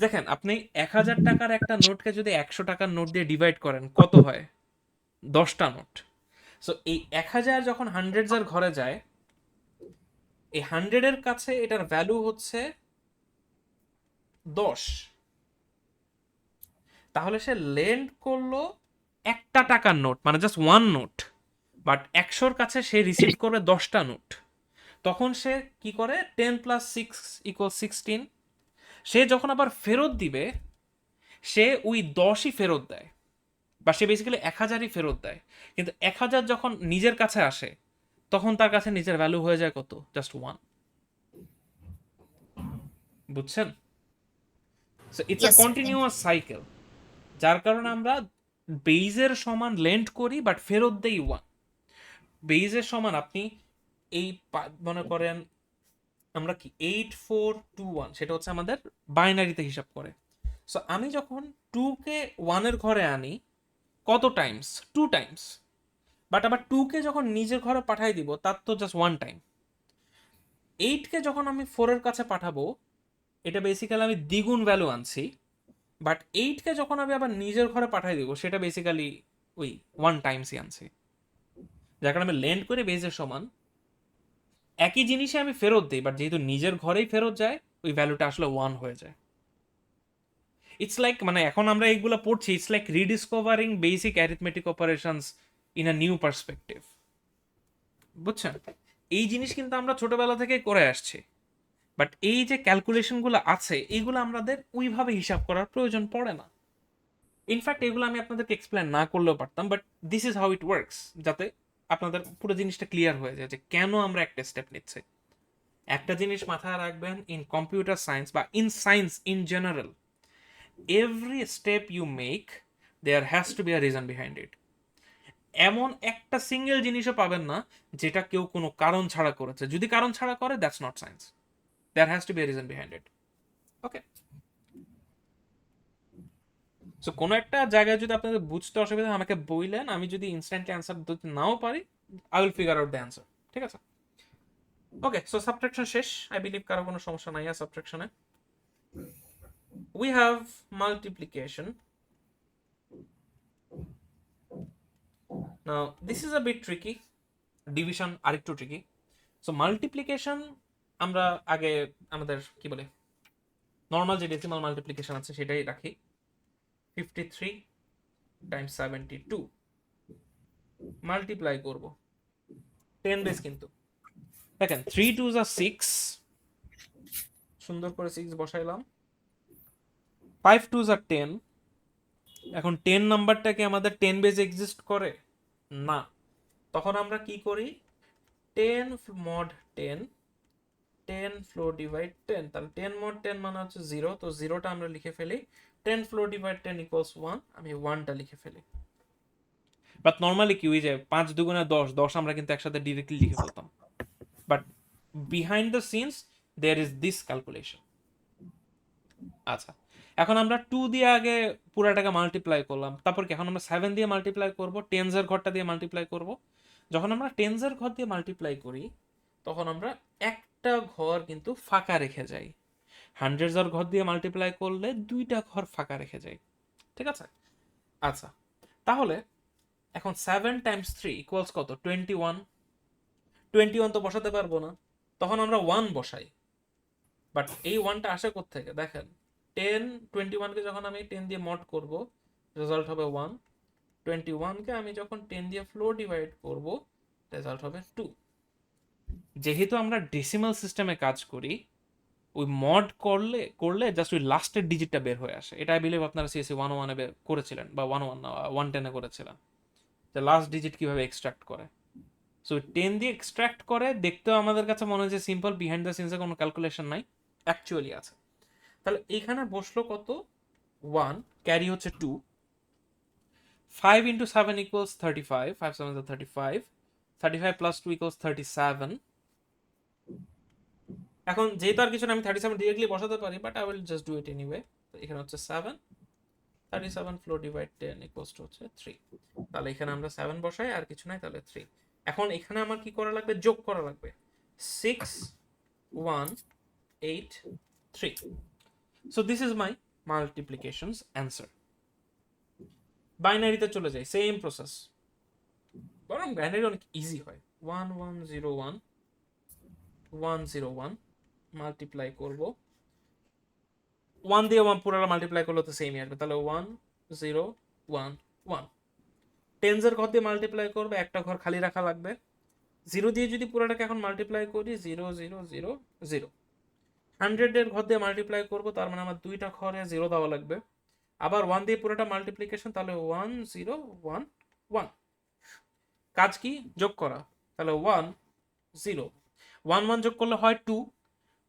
দেখেন আপনি 1000 টাকার একটা নোটকে যদি 100 টাকার নোট দিয়ে ডিভাইড করেন, কত হয়? 10টা নোট। সো এই 1000 যখন হান্ড্রেডস এর ঘরে যায়, এই 100 এর কাছে এটার ভ্যালু হচ্ছে 10। তাহলে সে লেন্ড করলো 1টা টাকার নোট, মানে জাস্ট 1 নোট, বাট 100-র কাছে সে রিসিভ করবে 10টা নোট। তখন সে কি করে? 10 + 6 = 16। সে যখন আবার ফেরত দিবে, সে ওই 10ই ফেরত দেয়, বা সে বেসিক্যালি 1000ই ফেরত দেয়। কিন্তু 1000 যখন নিজের কাছে আসে, তখন তার কাছে নিজের ভ্যালু হয়ে যায় কত? জাস্ট 1। বুঝছেন? So it's a Yes, sir. Continuous cycle, যার কারণে আমরা বেইজের সমান লেন্ড করি, বাট ফেরত দেই 1। বেইজের সমান আপনি এই মনে করেন আমরা কি 8421 সেটা হচ্ছে আমাদের বাইনারিতে হিসাব করে। সো আমি যখন 2কে 1-এর ঘরে আনি কত টাইমস? 2 টাইমস। বাট আবার 2কে যখন নিজের ঘরে পাঠাই দিব তার তো জাস্ট 1 টাইম। 8কে যখন আমি 4-এর কাছে পাঠাবো এটা বেসিক্যালি আমি দ্বিগুণ ভ্যালু আনছি। বাট 8কে যখন আমি আবার নিজের ঘরে পাঠাই দিব সেটা বেসিক্যালি ওই 1 টাইমসই আনছি, যার কারণে আমি লেন্ড করে বেজের সমান একই জিনিসে আমি ফেরত দিই, বাট যেহেতু নিজের ঘরেই ফেরত যায় ওই ভ্যালুটা আসলে 1 হয়ে যায়। ইটস লাইক মানে এখন আমরা এইগুলো পড়ছি, it's like rediscovering basic arithmetic operations in a new perspective. বুঝছেন? এই জিনিস কিন্তু আমরা ছোটবেলা থেকে করে আসছি, বাট এই যে ক্যালকুলেশনগুলো আছে এইগুলো আমাদের ওইভাবে হিসাব করার প্রয়োজন পড়ে না। ইনফ্যাক্ট এগুলো আমি আপনাদেরকে এক্সপ্লেন না করলেও পারতাম, but this is how it works, যাতে আপনাদের পুরো জিনিসটা ক্লিয়ার হয়ে যায় যে কেন আমরা একটা স্টেপ নিচ্ছি। একটা জিনিস মাথায় রাখবেন, ইন কম্পিউটার সায়েন্স বা in science in general, every step you make there has to be a reason behind it. এমন একটা সিঙ্গেল জিনিসও পাবেন না যেটা কেউ কোনো কারণ ছাড়া করেছে। যদি কারণ ছাড়া করে, that's not science. There has to be a reason behind it. Okay, so কোনো একটা জায়গায় যদি আপনাদের বুঝতে অসুবিধা হয় আমাকে বললেন, আমি যদি ইনস্ট্যান্টলি অ্যান্সার দিতে নাও পারি, I will figure out the answer. ঠিক আছে? ওকে, সো সাবট্রাকশন শেষ। আই বিলিভ কারো কোনো সমস্যা নাই আর সাবট্রাকশনে। We have multiplication. Now this is a bit tricky, division আরেকটু ট্রিকি। সো মাল্টিপ্লিকেশন আমরা আগে আমাদের কি বলে নর্মাল যে ডেসিমাল মাল্টিপ্লিকেশন আছে সেটাই রাখি। 53 টাইমস 72 মাল্টিপ্লাই করব 10 বেস, কিন্তু দেখেন 3 2 are 6, সুন্দর করে 6 বসাইলাম। 5 2 are 10। এখন 10 নাম্বারটাকে আমাদের 10 বেস এক্সিস্ট করে না, তখন আমরা কি করি 10 mod 10 10 ফ্লোর ডিভাইড 10, তাহলে 10 mod 10 মানে হচ্ছে 0, তো 0টা আমরা লিখে ফেলি। 10 ফ্লোর ডিভাইড 10 ইকুয়ালস 1, আমি 1টা লিখে ফেলি। বাট নর্মালি কি হয়ে যায় 5 2 10, 10 আমরা কিন্তু একসাথে ডিরেক্টলি লিখে ফেলতাম। But behind the scenes there is this calculation. আচ্ছা, এখন আমরা 2 দিয়ে আগে পুরাটাকে মাল্টিপ্লাই করলাম, তারপর কি এখন আমরা 7 দিয়ে মাল্টিপ্লাই করব, টেনসের ঘরটা দিয়ে মাল্টিপ্লাই করব। যখন আমরা টেনসের ঘর দিয়ে মাল্টিপ্লাই করি তখন আমরা একটা ঘর কিন্তু ফাঁকা রেখে যাই। হান্ড্রেডসের ঘর দিয়ে মাল্টিপ্লাই করলে 2টা ঘর ফাঁকা রেখে যাই। ঠিক আছে? আচ্ছা, তাহলে এখন 7 টাইমস 3 ইকুয়ালস কত? 21। 21 তো বসাতে পারবো না, তখন আমরা 1 বসাই। বাট এই 1টা আসে কোত্থেকে? দেখেন 10 21কে যখন আমি 10 দিয়ে মড করব রেজাল্ট হবে 1। 21কে আমি যখন 10 দিয়ে ফ্লোর ডিভাইড করব রেজাল্ট হবে 2। যেহেতু আমরা ডেসিমাল সিস্টেমে কাজ করি, ওই মড করলে জাস্ট ওই লাস্টের ডিজিটটা বের হয়ে আসে। এটা আই বিলিভ আপনারা সিএসসি 101 এ করেছিলেন বা 110 এ করেছিলেন, যে লাস্ট ডিজিট কিভাবে এক্সট্রাক্ট করে। সো 10 দিয়ে এক্সট্রাক্ট করে দেখতেও আমাদের কাছে মনে হয় যে সিম্পল, বিহাইন্ড দ্য সিনসে কোনো ক্যালকুলেশন নাই, অ্যাকচুয়ালি আছে। তাহলে এইখানে বসলো কত? 1, ক্যারি হচ্ছে 2। 5 into 7 equals 35, 5 7 is 35, 35 plus 2 equals 37। এখন যেহেতু আর কিছু না, আমি 37 ডিরেক্টলি বসাতে পারি, but I will just do it anyway. তো এখানে হচ্ছে 7, 37 ফ্লোর ডিভাইড 10 ইকুয়ালস টু হচ্ছে 3। তাহলে এখানে আমরা 7 বসাই, আর কিছু নাই, তাহলে 3। এখন এখানে আমার কি করা লাগবে? যোগ করা লাগবে 6 1 8 3। So this is my multiplication's answer. বাইনারিতে চলে যাই, সেম প্রসেস, বরং বাইনারি অনেক ইজি হয়। 1 1 0 1 1 0 1 মাল্টিপ্লাই করব 1 দিয়ে 1 পুরোটা মাল্টিপ্লাই করলে তো সেমই আসবে, তাহলে 1 0 1 1। টেনসের ঘর দিয়ে মাল্টিপ্লাই করবে, একটা ঘর খালি রাখা লাগবে। 0 দিয়ে যদি পুরোটাকে এখন মাল্টিপ্লাই করি 0 0 0 0। 100-এর ঘর দিয়ে মাল্টিপ্লাই করব, তার মানে আমার 2টা ঘরে 0 দেওয়া লাগবে। আবার 1 দিয়ে পুরোটা মাল্টিপ্লিকেশন, তাহলে 1 0 1 1। কাজ কি? যোগ করা, তাহলে 1 0 1 1 যোগ করলে হয় 2।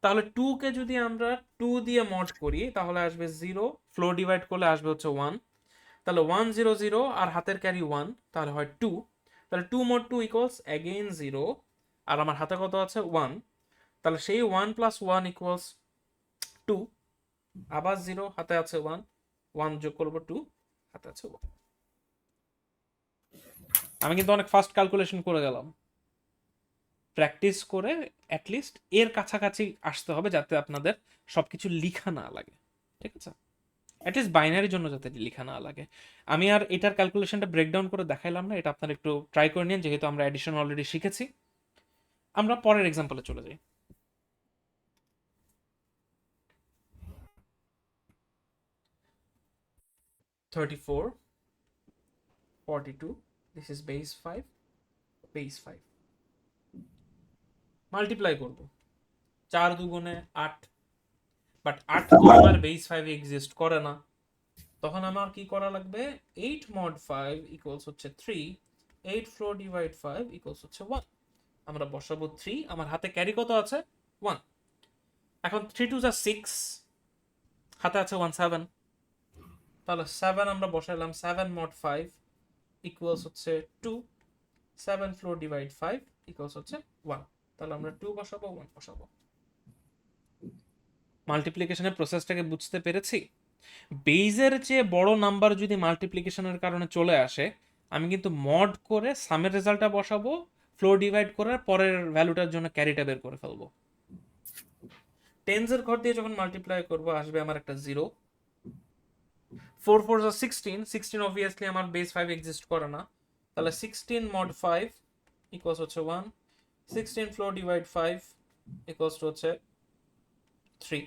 তাহলে 2কে যদি আমরা 2 দিয়ে মড করি তাহলে আসবে 0, ফ্লোর ডিভাইড করলে আসবে হচ্ছে 1। তাহলে 1 0 0 আর হাতের ক্যারি 1, তাহলে হয় 2। তাহলে 2 mod 2 ইকুয়ালস অ্যাগেইন 0, আর আমার হাতে কত আছে? 1। তাহলে সেই 1 প্লাস 1 ইকুয়ালস 2, আবার 0, হাতে আছে 1, 1 যোগ করবো 2, হাতে আছে 1। আমি কিন্তু অনেক ফাস্ট ক্যালকুলেশন করে গেলাম। প্র্যাকটিস করে অ্যাটলিস্ট এর কাছাকাছি আসতে হবে, যাতে আপনাদের সবকিছু লিখা না লাগে, ঠিক আছে? অ্যাটলিস্ট বাইনারির জন্য যাতে লিখা না লাগে। আমি আর এটার ক্যালকুলেশনটা ব্রেকডাউন করে দেখাইলাম না, এটা আপনারা একটু ট্রাই করে নিন, যেহেতু আমরা অ্যাডিশন অলরেডি শিখেছি। আমরা পরের এক্সাম্পলে চলে যাই। (34, 42), this is base 5, base 5 multiply করব 4 দুগুণে 8, বাট 8 তো আমার বেস 5 এক্সিস্ট করে না। তখন আমার কি করা লাগবে? 8 mod 5 ইকুয়ালস হচ্ছে 3, 8 ফ্লোর ডিভাইড 5 ইকুয়ালস হচ্ছে 1। আমরা বসাবো 3, আমার হাতে ক্যারি কত আছে? 1। এখন 3 2 6, হাতে আছে 1 7, তাহলে 7 আমরা বসাইলাম, 7 mod 5 ইকুয়ালস হচ্ছে 2, 7 ফ্লোর ডিভাইড 5 ইকুয়ালস হচ্ছে 1। তাহলে আমরা 2 বসাবো, 1 বসাবো। মাল্টিপ্লিকেশনের প্রসেসটাকে বুঝতে পেরেছি? বেইজের চেয়ে বড় নাম্বার যদি মাল্টিপ্লিকেশনের কারণে চলে আসে, আমি কিন্তু মড করে সামের রেজাল্টটা বসাবো, ফ্লোর ডিভাইড করে পরের ভ্যালুটার জন্য ক্যারিটা বের করে ফেলবো। টেন্সের ঘর দিয়ে যখন মাল্টিপ্লাই করবো, আসবে আমার একটা 0। 4 4 16, 16 অবভিয়াসলি আমার বেস 5 এক্সিস্ট করে না, তাহলে 16 mod 5 ইকুয়ালস হচ্ছে 1, 16 ফ্লোর ডিভাইড 5 ইকুয়ালস টু হচ্ছে 3।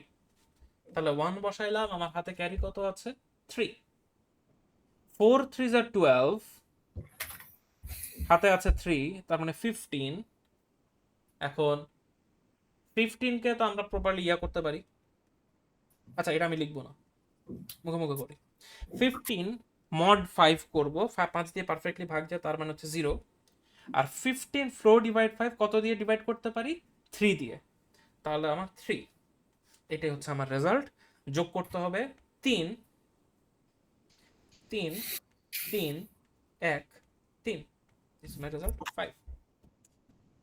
তাহলে 1 বসাইলাম, আমার হাতে ক্যারি কত আছে? 3। 4 3 12, হাতে আছে 3, তার মানে 15। এখন 15 কে তো আমরা প্রপারলি করতে পারি। আচ্ছা, এটা আমি লিখবো না, মুখে মুখে করি। 15 mod 5 করব, 5 দিয়ে পারফেক্টলি ভাগ যায়, তার মানে হচ্ছে 0। আর 15 ফ্লোর ডিভাইড 5 কত দিয়ে ডিভাইড করতে পারি? 3 দিয়ে। তাহলে আমার 3, এটাই হচ্ছে আমার রেজাল্ট। যোগ করতে হবে 3 3 3 1 3, this is my result 5।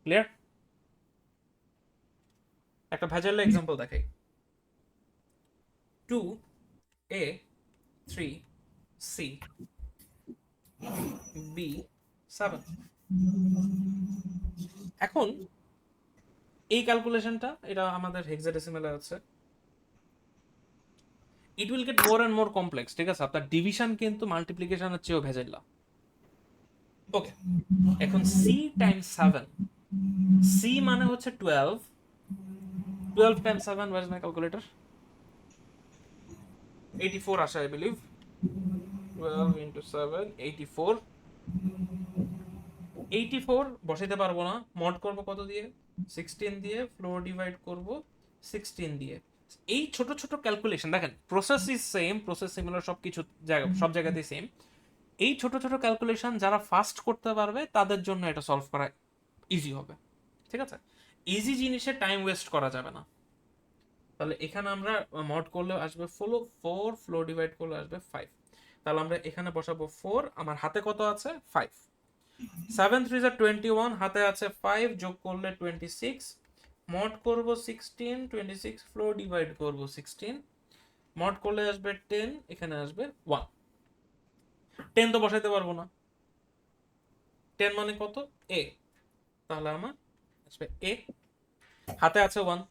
Clear? একটা ভেজাল এক্সাম্পল দেখাই। 2a 3c b 7। এখন এই ক্যালকুলেশনটা, এটা আমাদের হেক্সাডেসিমালে আছে, it will get more and more complex, ঠিক আছে? আপনার ডিভিশন কিন্তু মাল্টিপ্লিকেশনের চেয়েও ভেজাইলা। ওকে, এখন c টাইমস 7, c মানে হচ্ছে 12, 12 times 7, where is my calculator? 84 আসে, I believe. 12 into 7, 84। 84 বসাইতে পারবো না, মড করব কত দিয়ে? 16 দিয়ে, ফ্লোর ডিভাইড করব 16 দিয়ে। এই ছোট ছোট ক্যালকুলেশন দেখেন, process is same, process similar, সব জায়গাতেই সেম। এই ছোট ছোট ক্যালকুলেশন যারা ফাস্ট করতে পারবে তাদের জন্য এটা সলভ করা ইজি হবে, ঠিক আছে? ইজি জিনিসে টাইম ওয়েস্ট করা যাবে না। তাহলে এখানে আমরা মড করলে আসবে 4, ফ্লোর ডিভাইড করলে আসবে 5। তাহলে আমরা এখানে বসাবো 4, আমার হাতে কত আছে? 5। 7 3 21, হাতে আছে 5, যোগ করলে 26, মড করব 16, 26 ফ্লোর ডিভাইড করব 16, মড করলে আসবে 10, এখানে আসবে 1। 10 তো বসাইতে পারবো না, 10 মানে কত? a, তাহলে আমার আসবে a, হাতে আছে 1।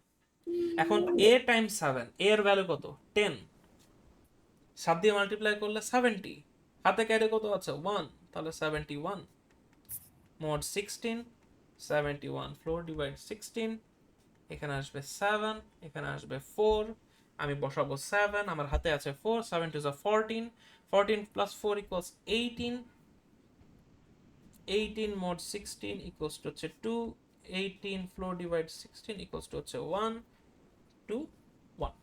এখন a টাইমস 7, a এর ভ্যালু কত? 10, 7 দিয়ে মাল্টিপ্লাই করলে 70, হাতে ক্যারি কত আছে? 1, তাহলে 71 mod 16, 71 ফ্লোর ডিভাইড 16, এখানে আসবে 7, এখানে আসবে 4, আমি বসাবো 7, আমার হাতে আছে 4, 7 2 14, 14 plus 4 equals 18, 18 mod 16 equals to হচ্ছে 2, 18 ফ্লোর ডিভাইড 16 equals to হচ্ছে 1 2 1।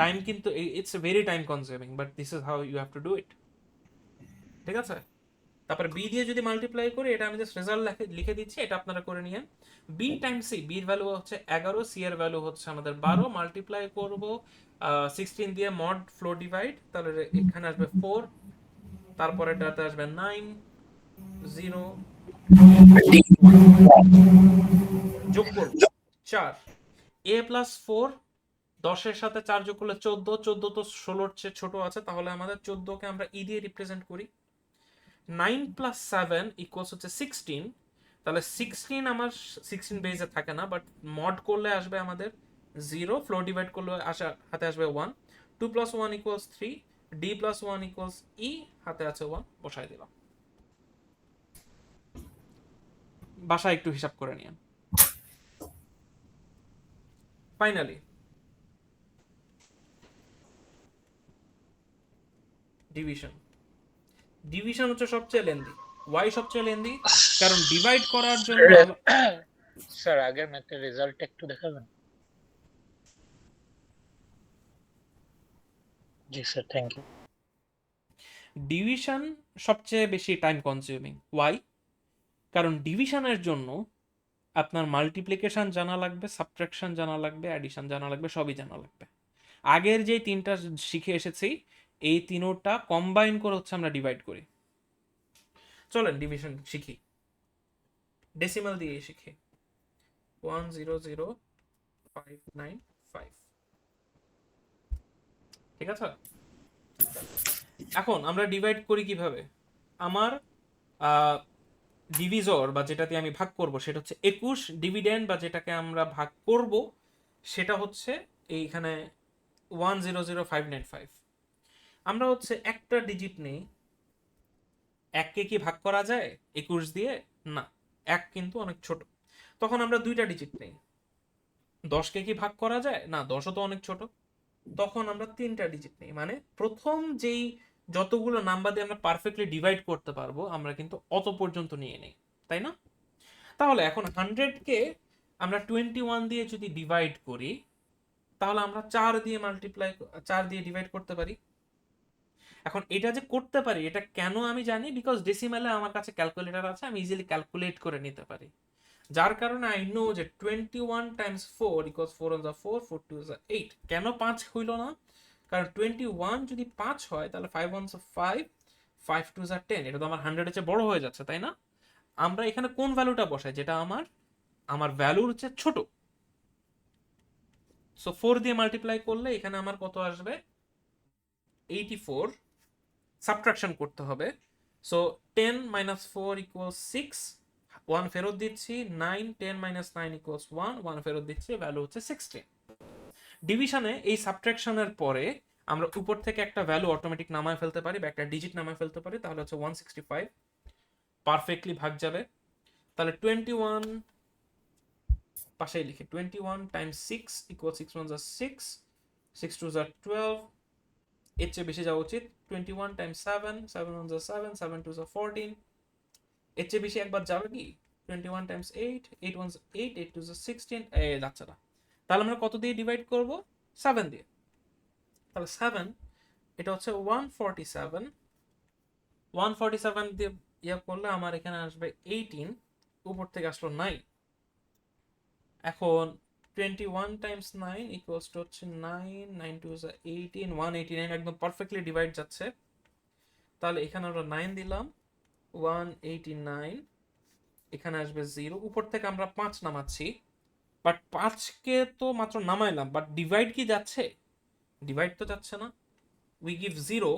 টাইম কিন্তু it's very time consuming, but this is how you have to do it, ঠিক আছে? তারপর বি দিয়ে যদি মাল্টিপ্লাই করি, এটা আমি জাস্ট রেজাল্ট লিখে দিচ্ছি, এটা আপনারা করে নিয়ে। বি টাইমস সি, বির ভ্যালু হচ্ছে 11, সি এর ভ্যালু হচ্ছে আমাদের 12, মাল্টিপ্লাই করব 16 দিয়ে, মড ফ্লোর ডিভাইড, তাহলে এখানে আসবে 4, তারপরে এটাতে আসবে 9 0 যোগ করব 4 a প্লাস 4 10-এর সাথে 4 যোগ করলে 14, 14 তো 16-র চেয়ে ছোট আছে, তাহলে আমাদের 14কে আমরা e দিয়ে রিপ্রেজেন্ট করি। 9 প্লাস 7 ইকুয়ালস হচ্ছে 16, তাহলে 16 আমার 16 বেজে থাকে না, বাট মড করলে আসবে আমাদের 0, ফ্লোর ডিভাইড করলে হাতে আসবে 1, 2 plus 1 equals 3, d plus 1 equals e, হাতে আছে 1, বসাই দিলাম। বাসায় একটু হিসাব করে নিন। ফাইনালি ডিভিশন হচ্ছে সবচেয়ে লেন্দি। ওয়াই সবচেয়ে লেন্দি? কারণ ডিভাইড করার জন্য স্যার আগের ম্যাথের রেজাল্ট একটু দেখাবেন? জি স্যার, থ্যাংক ইউ। ডিভিশন সবচেয়ে বেশি টাইম কনজিউমিং। ওয়াই? কারণ ডিভিশনের জন্য আপনার মাল্টিপ্লিকেশন জানা লাগবে, সাবট্রাকশন জানা লাগবে, অ্যাডিশন জানা লাগবে, সবই জানা লাগবে। আগের যে তিনটা শিখে এসেছি এই তিনোটা কম্বাইন করে হচ্ছে আমরা ডিভাইড করি। চলেন ডিভিশন শিখি, ডেসিমাল দিয়ে শিখি। 100,595, ঠিক আছে? এখন আমরা ডিভাইড করি কিভাবে? আমার ডিভিজর বা যেটাতে আমি ভাগ করব সেটা হচ্ছে 21, ডিভিডেন্ড বা যেটাকে আমরা ভাগ করব সেটা হচ্ছে এইখানে 100,595। আমরা হচ্ছে একটা ডিজিট নেই, 1কে কি ভাগ করা যায় 21 দিয়ে? না, 1 কিন্তু অনেক ছোট। তখন আমরা দুইটা ডিজিট নেই। 10কে কি ভাগ করা যায়? না, 10ও তো অনেক ছোট। তখন আমরা তিনটা ডিজিট নেই, মানে প্রথম যেই যতগুলো নাম্বার দিয়ে আমরা পারফেক্টলি ডিভাইড করতে পারবো আমরা কিন্তু অত পর্যন্ত নিয়ে নেই, তাই না? তাহলে এখন 100কে আমরা 21 দিয়ে যদি ডিভাইড করি তাহলে আমরা 4 দিয়ে ডিভাইড করতে পারি। এখন এটা যে করতে পারি এটা কেন আমি জানি, বিকজ ডেসিমালে আমার কাছে ক্যালকুলেটর আছে, আমি ইজিলি ক্যালকুলেট করে নিতে পারি। যার কারণে আই নো যে 21 টাইমস 4 ইকুয়ালস 4 1 4, 4 2 8। কেন 5 হইল না? কারণ 21 যদি 5 হয় তাহলে 5 1 5, 5 2 10, এটা তো আমার 100 এর চেয়ে বড় হয়ে যাচ্ছে, তাই না? আমরা এখানে কোন ভ্যালুটা বসাই যেটা আমার ভ্যালুর চেয়ে ছোট? সো 4 দিয়ে মাল্টিপ্লাই করলে এখানে আমার কত আসবে? 84। সাবট্রাকশন করতে হবে। সো 10 মাইনাস 4 ইকুয়ালস 6, 1 ফেরত দিচ্ছি। 9 10 মাইনাস 9 ইকুয়ালস 1, 1 ফেরত দিচ্ছি, ভ্যালু হচ্ছে 16। ডিভিশনে এই সাবট্রাকশনের পরে আমরা উপর থেকে একটা ভ্যালু অটোমেটিক নামায় ফেলতে পারি বা একটা ডিজিট নামায় ফেলতে পারি, তাহলে হচ্ছে 165 পারফেক্টলি ভাগ যাবে। তাহলে 21 পাশেই লিখি, 21 টাইমস 6 ইকুয়াল 6 1 6, 6 2 12, এর চেয়ে বেশি যাওয়া উচিত। 21 টাইমস 7, 7 1 7, 7 2 14, এর চেয়ে বেশি একবার যাবে কি? 21 টাইমস 8, 8 1 8, 8 2 16, যাচ্ছে না। তাহলে আমরা কত দিয়ে ডিভাইড করব? 7 দিয়ে। তাহলে 7 এটা হচ্ছে 147, 147 দিয়ে ইয়া করলে আমার এখানে আসবে 18, উপর থেকে আসলো 9। এখন 21 টাইমস 9 ইকুয়ালস টু হচ্ছে 9, 9 2 18, 189, একদম পারফেক্টলি ডিভাইড যাচ্ছে। তাহলে এখানে আমরা 9 দিলাম, 189, এখানে আসবে 0, উপর থেকে আমরা 5 নামাচ্ছি, বাট 5কে তো মাত্র নামাইলাম, বাট ডিভাইড কি যাচ্ছে? ডিভাইড তো যাচ্ছে না। We give 0।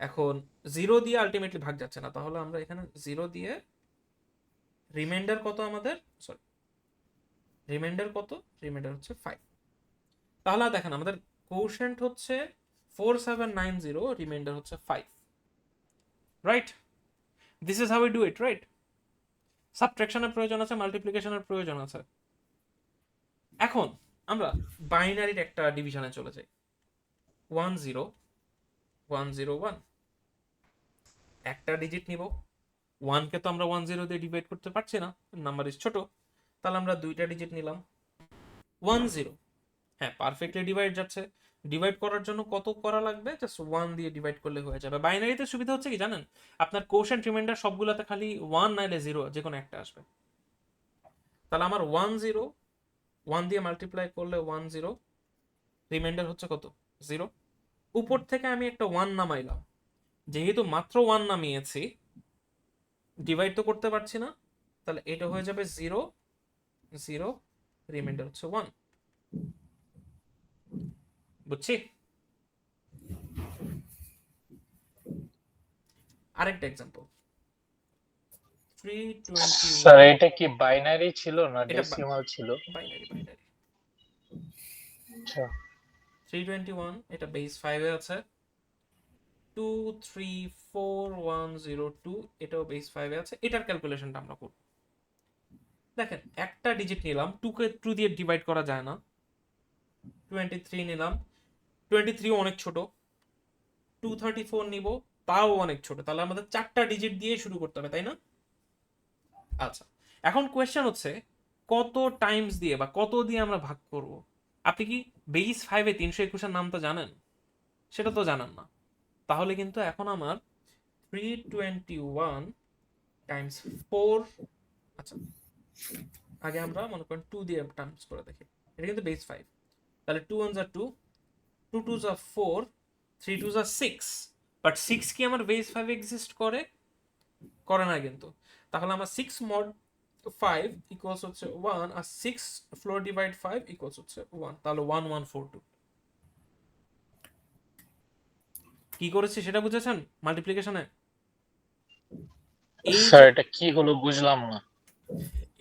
এখন 0 দিয়ে আলটিমেটলি ভাগ যাচ্ছে না, তাহলে আমরা এখানে 0 দিয়ে রিমাইন্ডার কত আমাদের? সরি, রিমাইন্ডার কত? রিমাইন্ডার হচ্ছে 5। তাহলে দেখেন আমাদের কোশেন্ট হচ্ছে 4790, রিমাইন্ডার হচ্ছে 5, right? This is how we do it, right? সাবট্রাকশনের প্রয়োজন আছে, মাল্টিপ্লিকেশনের প্রয়োজন আছে। এখন আমরা বাইনারির একটা ডিভিশনে চলে যাই। 10101, একটা ডিজিট নিব। 1কে তো আমরা 10 দিয়ে ডিভাইড করতে পারছি না, নাম্বার ইজ ছোট, তাহলে আমরা দুইটা ডিজিট নিলাম। 10, হ্যাঁ পারফেক্টলি ডিভাইড যাচ্ছে। ডিভাইড করার জন্য কত করা লাগবে? জাস্ট 1 দিয়ে ডিভাইড করলে হয়ে যাবে। বাইনারিতে সুবিধা হচ্ছে কি জানেন? আপনার কোশেন্ট রিমাইন্ডার সবগুলোতে খালি 1 নাইলে 0 যে কোনো একটা আসবে। তাহলে আমার 10, 1 দিয়ে মাল্টিপ্লাই করলে 10, রিমাইন্ডার হচ্ছে কত? 0। উপর থেকে আমি একটা 1 নামাইলাম, যেহেতু মাত্র 1 নামিয়েছি, ডিভাইড তো করতে পারছি না, তাহলে এটা হয়ে যাবে 0 0, রিমাইন্ডার হচ্ছে 1। বুঝছি? আরেকটা এক্সাম্পল, 321। স্যার এটা কি বাইনারি ছিল না এটা ডেসিমাল ছিল? Binary binary. আচ্ছা 321 এটা বেস 5 এ আছে, 234102 এটাও বেস 5 এ আছে। এটার ক্যালকুলেশনটা আমরা করব। দেখেন একটা ডিজিট নিলাম, 2 কে 2 দিয়ে ডিভাইড করা যায় না। 23 নিলাম, 23 অনেক ছোট। 234 নিব, তাও অনেক ছোট। তাহলে আমাদের 4টা ডিজিট দিয়ে শুরু করতে হবে, তাই না? আচ্ছা, এখন কোয়েশ্চেন হচ্ছে কত টাইমস দিয়ে বা কত দিয়ে আমরা ভাগ করব। আপনি কি বেস 5 এ 321 এর নামটা জানেন? সেটা তো জানেন না। তাহলে কিন্তু এখন আমার 321 টাইমস 4, আচ্ছা আগে আমরা মনে করেন 2 দিয়ে টাইমস করে দেখি। এটা কিন্তু বেস 5, তাহলে 2 1 2, 2 2 4, 3 2 6। বাট 6 কি আমার বেস 5 এক্সিস্ট করে? করে না কিন্তু। তাহলে আমার 6 মড 5 ইকুয়ালস হচ্ছে 1, আর 6 ফ্লোর ডিভাইড 5 ইকুয়ালস হচ্ছে 1। তাহলে 1142। কি করেছি সেটা বুঝেছেন মাল্টিপ্লিকেশনে? এই স্যার এটা কি হলো বুঝলাম না।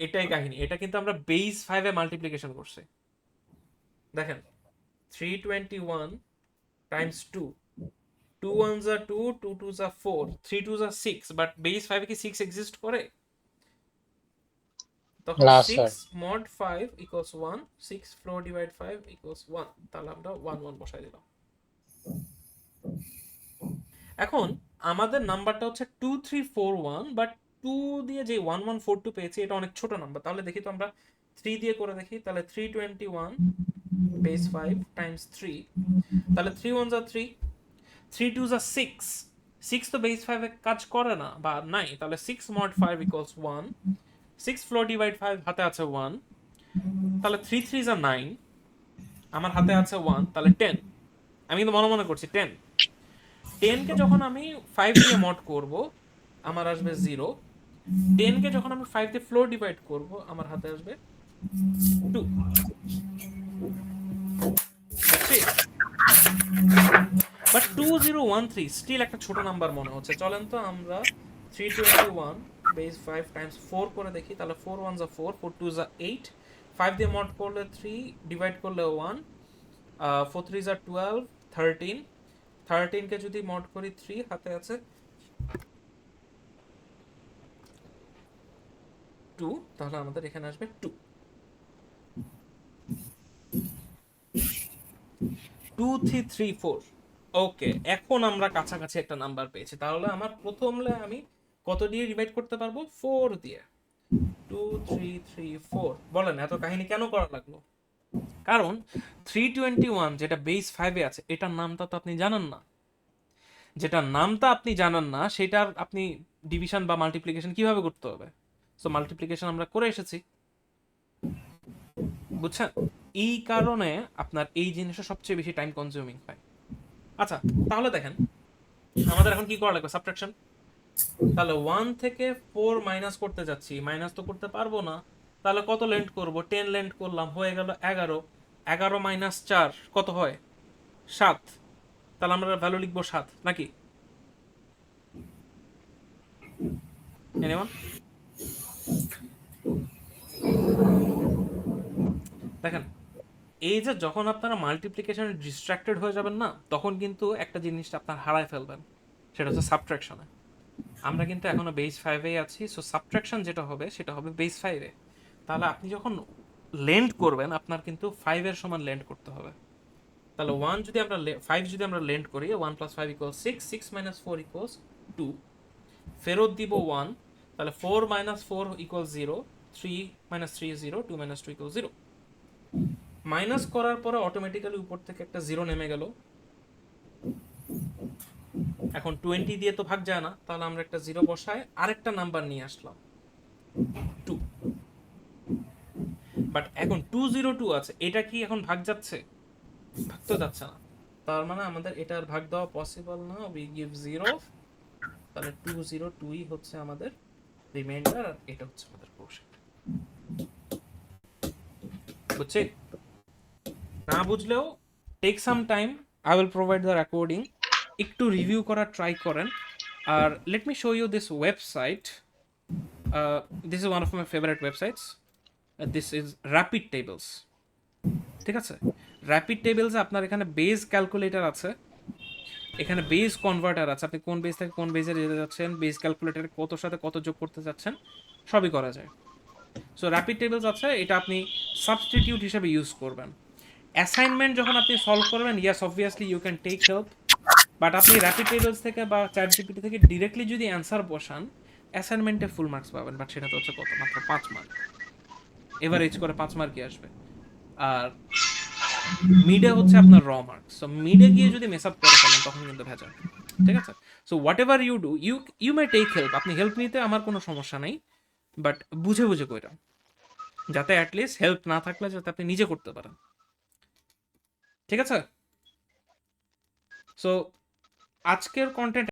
এটাই কাহিনী। এটা কিন্তু আমরা বেস 5 এ মাল্টিপ্লিকেশন করছি। দেখেন 321 টাইমস 2, 2 1 2, 2 2 4, 3 2 6। বাট বেস 5 এ কি 6 এক্সিস্ট করে? তখন না 6 sir. mod 5 equals 1, 6 floor divide 5 equals 1। তাহলে আমরা 1 1 বসাই দিলাম। এখন আমাদের নাম্বারটা হচ্ছে 2341, বাট 2 দিয়ে যে 1142 পেয়েছি এটা অনেক ছোট নাম্বার। তাহলে দেখি তো আমরা 3 দিয়ে করে দেখি। তাহলে 321 বেস 5 টাইমস 3, তাহলে 3 1 3, 3 2 6। 6 তো বেস 5 এ কাজ করে না বা নাই, তাহলে 6 mod 5 ইকুয়ালস 1, 6 ফ্লোর ডিভাইড 5 হাতে আছে 1, তাহলে 3 3 9, আমার হাতে আছে 1, তাহলে 10। আমি কিন্তু মনে মনে করছি 10। 10 কে যখন আমি 5 দিয়ে মড করব আমার আসবে 0। 10 কে যখন আমি 5 দিয়ে ফ্লোর ডিভাইড করব আমার হাতে আসবে 2। বুঝছি? বাট 2013 স্টিল একটা ছোট নাম্বার মনে হচ্ছে। চলেন তো আমরা 321 বেস 5 টাইমস 4 করে দেখি। তাহলে 4 1 4, 4 2 8, 5 দিয়ে মড করলে 3, ডিভাইড করলে 1, 4 3 12, 13। 13 কে যদি মড করি 3, হাতে আছে 2, তাহলে আমাদের এখানে আসবে 2। 2 3 3 4। ওকে, এখন আমরা কাছাকাছি একটা নাম্বার পেয়েছি। তাহলে আমার প্রথমে আমি কত দিয়ে ডিভাইড করতে পারবো? 4 দিয়ে। 2 3 3 4। বলেন এত কাহিনী কেন করা লাগলো? কারণ 321 যেটা বেস 5 এ আছে এটার নামটা তো আপনি জানেন না। যেটার নামটা আপনি জানেন না সেটার আপনি ডিভিশন বা মাল্টিপ্লিকেশন কিভাবে করতে হবে? সো মাল্টিপ্লিকেশন আমরা করে এসেছি। বুঝছেন? এই কারণে আপনার এই জিনিসটা সবচেয়ে বেশি টাইম কনজিউমিং হয়। আচ্ছা, তাহলে দেখেন আমাদের এখন কি করা লাগবে? সাবট্রাকশন। তাহলে 1 থেকে 4 মাইনাস করতে যাচ্ছি, মাইনাস তো করতে পারবো না। তাহলে কত লেন্ড করব? 10 লেন্ড করলাম, হয়ে গেল 11। 11 মাইনাস 4 কত হয়? 7। তাহলে আমরা ভ্যালু লিখবো 7 নাকি? এনিওয়ান? দেখেন এই যে যখন আপনারা মাল্টিপ্লিকেশনে ডিস্ট্রাক্টেড হয়ে যাবেন না, তখন কিন্তু একটা জিনিসটা আপনার হারায় ফেলবেন, সেটা হচ্ছে সাবট্রাকশনে। আমরা কিন্তু এখনো বেস 5 এ আছি। সো সাবট্রাকশন যেটা হবে সেটা হবে বেস 5 এ। তাহলে আপনি যখন লেন্ড করবেন আপনার কিন্তু 5 এর সমান লেন্ড করতে হবে। তাহলে 1 যদি আমরা 5 যদি আমরা লেন্ড করি, 1 + 5 = 6, 6 - 4 = 2, ফেরত দিব 1। তাহলে 4 - 4 = 0, 3 - 3 0, 2 - 2 = 0। মাইনাস করার পরে অটোমেটিক্যালি উপর থেকে একটা 0 নেমে গেল। এখন 20 দিয়ে তো ভাগ যায় না, তাহলে আমরা একটা 0 বসায় আরেকটা নাম্বার নিয়ে আসলাম 2। বাট এখন 202 আছে, এটা কি এখন ভাগ যাচ্ছে? ভাগ তো যাচ্ছে না। তার মানে আমাদের এটা আর ভাগ দেওয়া পসিবল না। উই গিভ 0 তাহলে 202 হচ্ছে আমাদের রিমাইন্ডার, আর এটা হচ্ছে আমাদের কোশেন্ট। বুঝছি? না বুঝলেও take some time, I will provide the recording, একটু রিভিউ করার ট্রাই করেন। আর let me show you this website, this is one of my favourite websites, this is rapid tables. ঠিক আছে, র্যাপিড টেবলসে আপনার এখানে বেজ ক্যালকুলেটর আছে, এখানে বেজ কনভার্টার আছে, আপনি কোন বেজ থেকে কোন বেজে যেতে যাচ্ছেন, বেজ ক্যালকুলেটরে কতর সাথে কত যোগ করতে যাচ্ছেন, সবই করা যায়। সো র্যাপিড টেবলস আছে, এটা আপনি সাবস্টিটিউট হিসেবে ইউজ করবেন। অ্যাসাইনমেন্ট যখন আপনি সলভ করবেন, yes obviously you can take help, but আপনি র্যাপিড টেবলস থেকে বা চ্যাট জিপিটি থেকে ডিরেক্টলি যদি অ্যান্সার বসান, অ্যাসাইনমেন্টে ফুল মার্কস পাবেন, বাট সেটা তো হচ্ছে কত, মাত্র 5 মার্ক, এভারেজ করে 5 মার্কই আসবে। আর মিডে হচ্ছে আপনার র মার্কস, সো মিডে গিয়ে যদি মেস আপ করে ফেলেন তখন কিন্তু ভেজাল। ঠিক আছে, so whatever you do, you may take help, আপনি হেল্প নিতে আমার কোনো সমস্যা নেই, বাট বুঝে বুঝে কইরা, যাতে অ্যাটলিস্ট হেল্প না থাকলে যাতে আপনি নিজে করতে পারেন। ঠিক আছে, সো আজকের কন্টেন্ট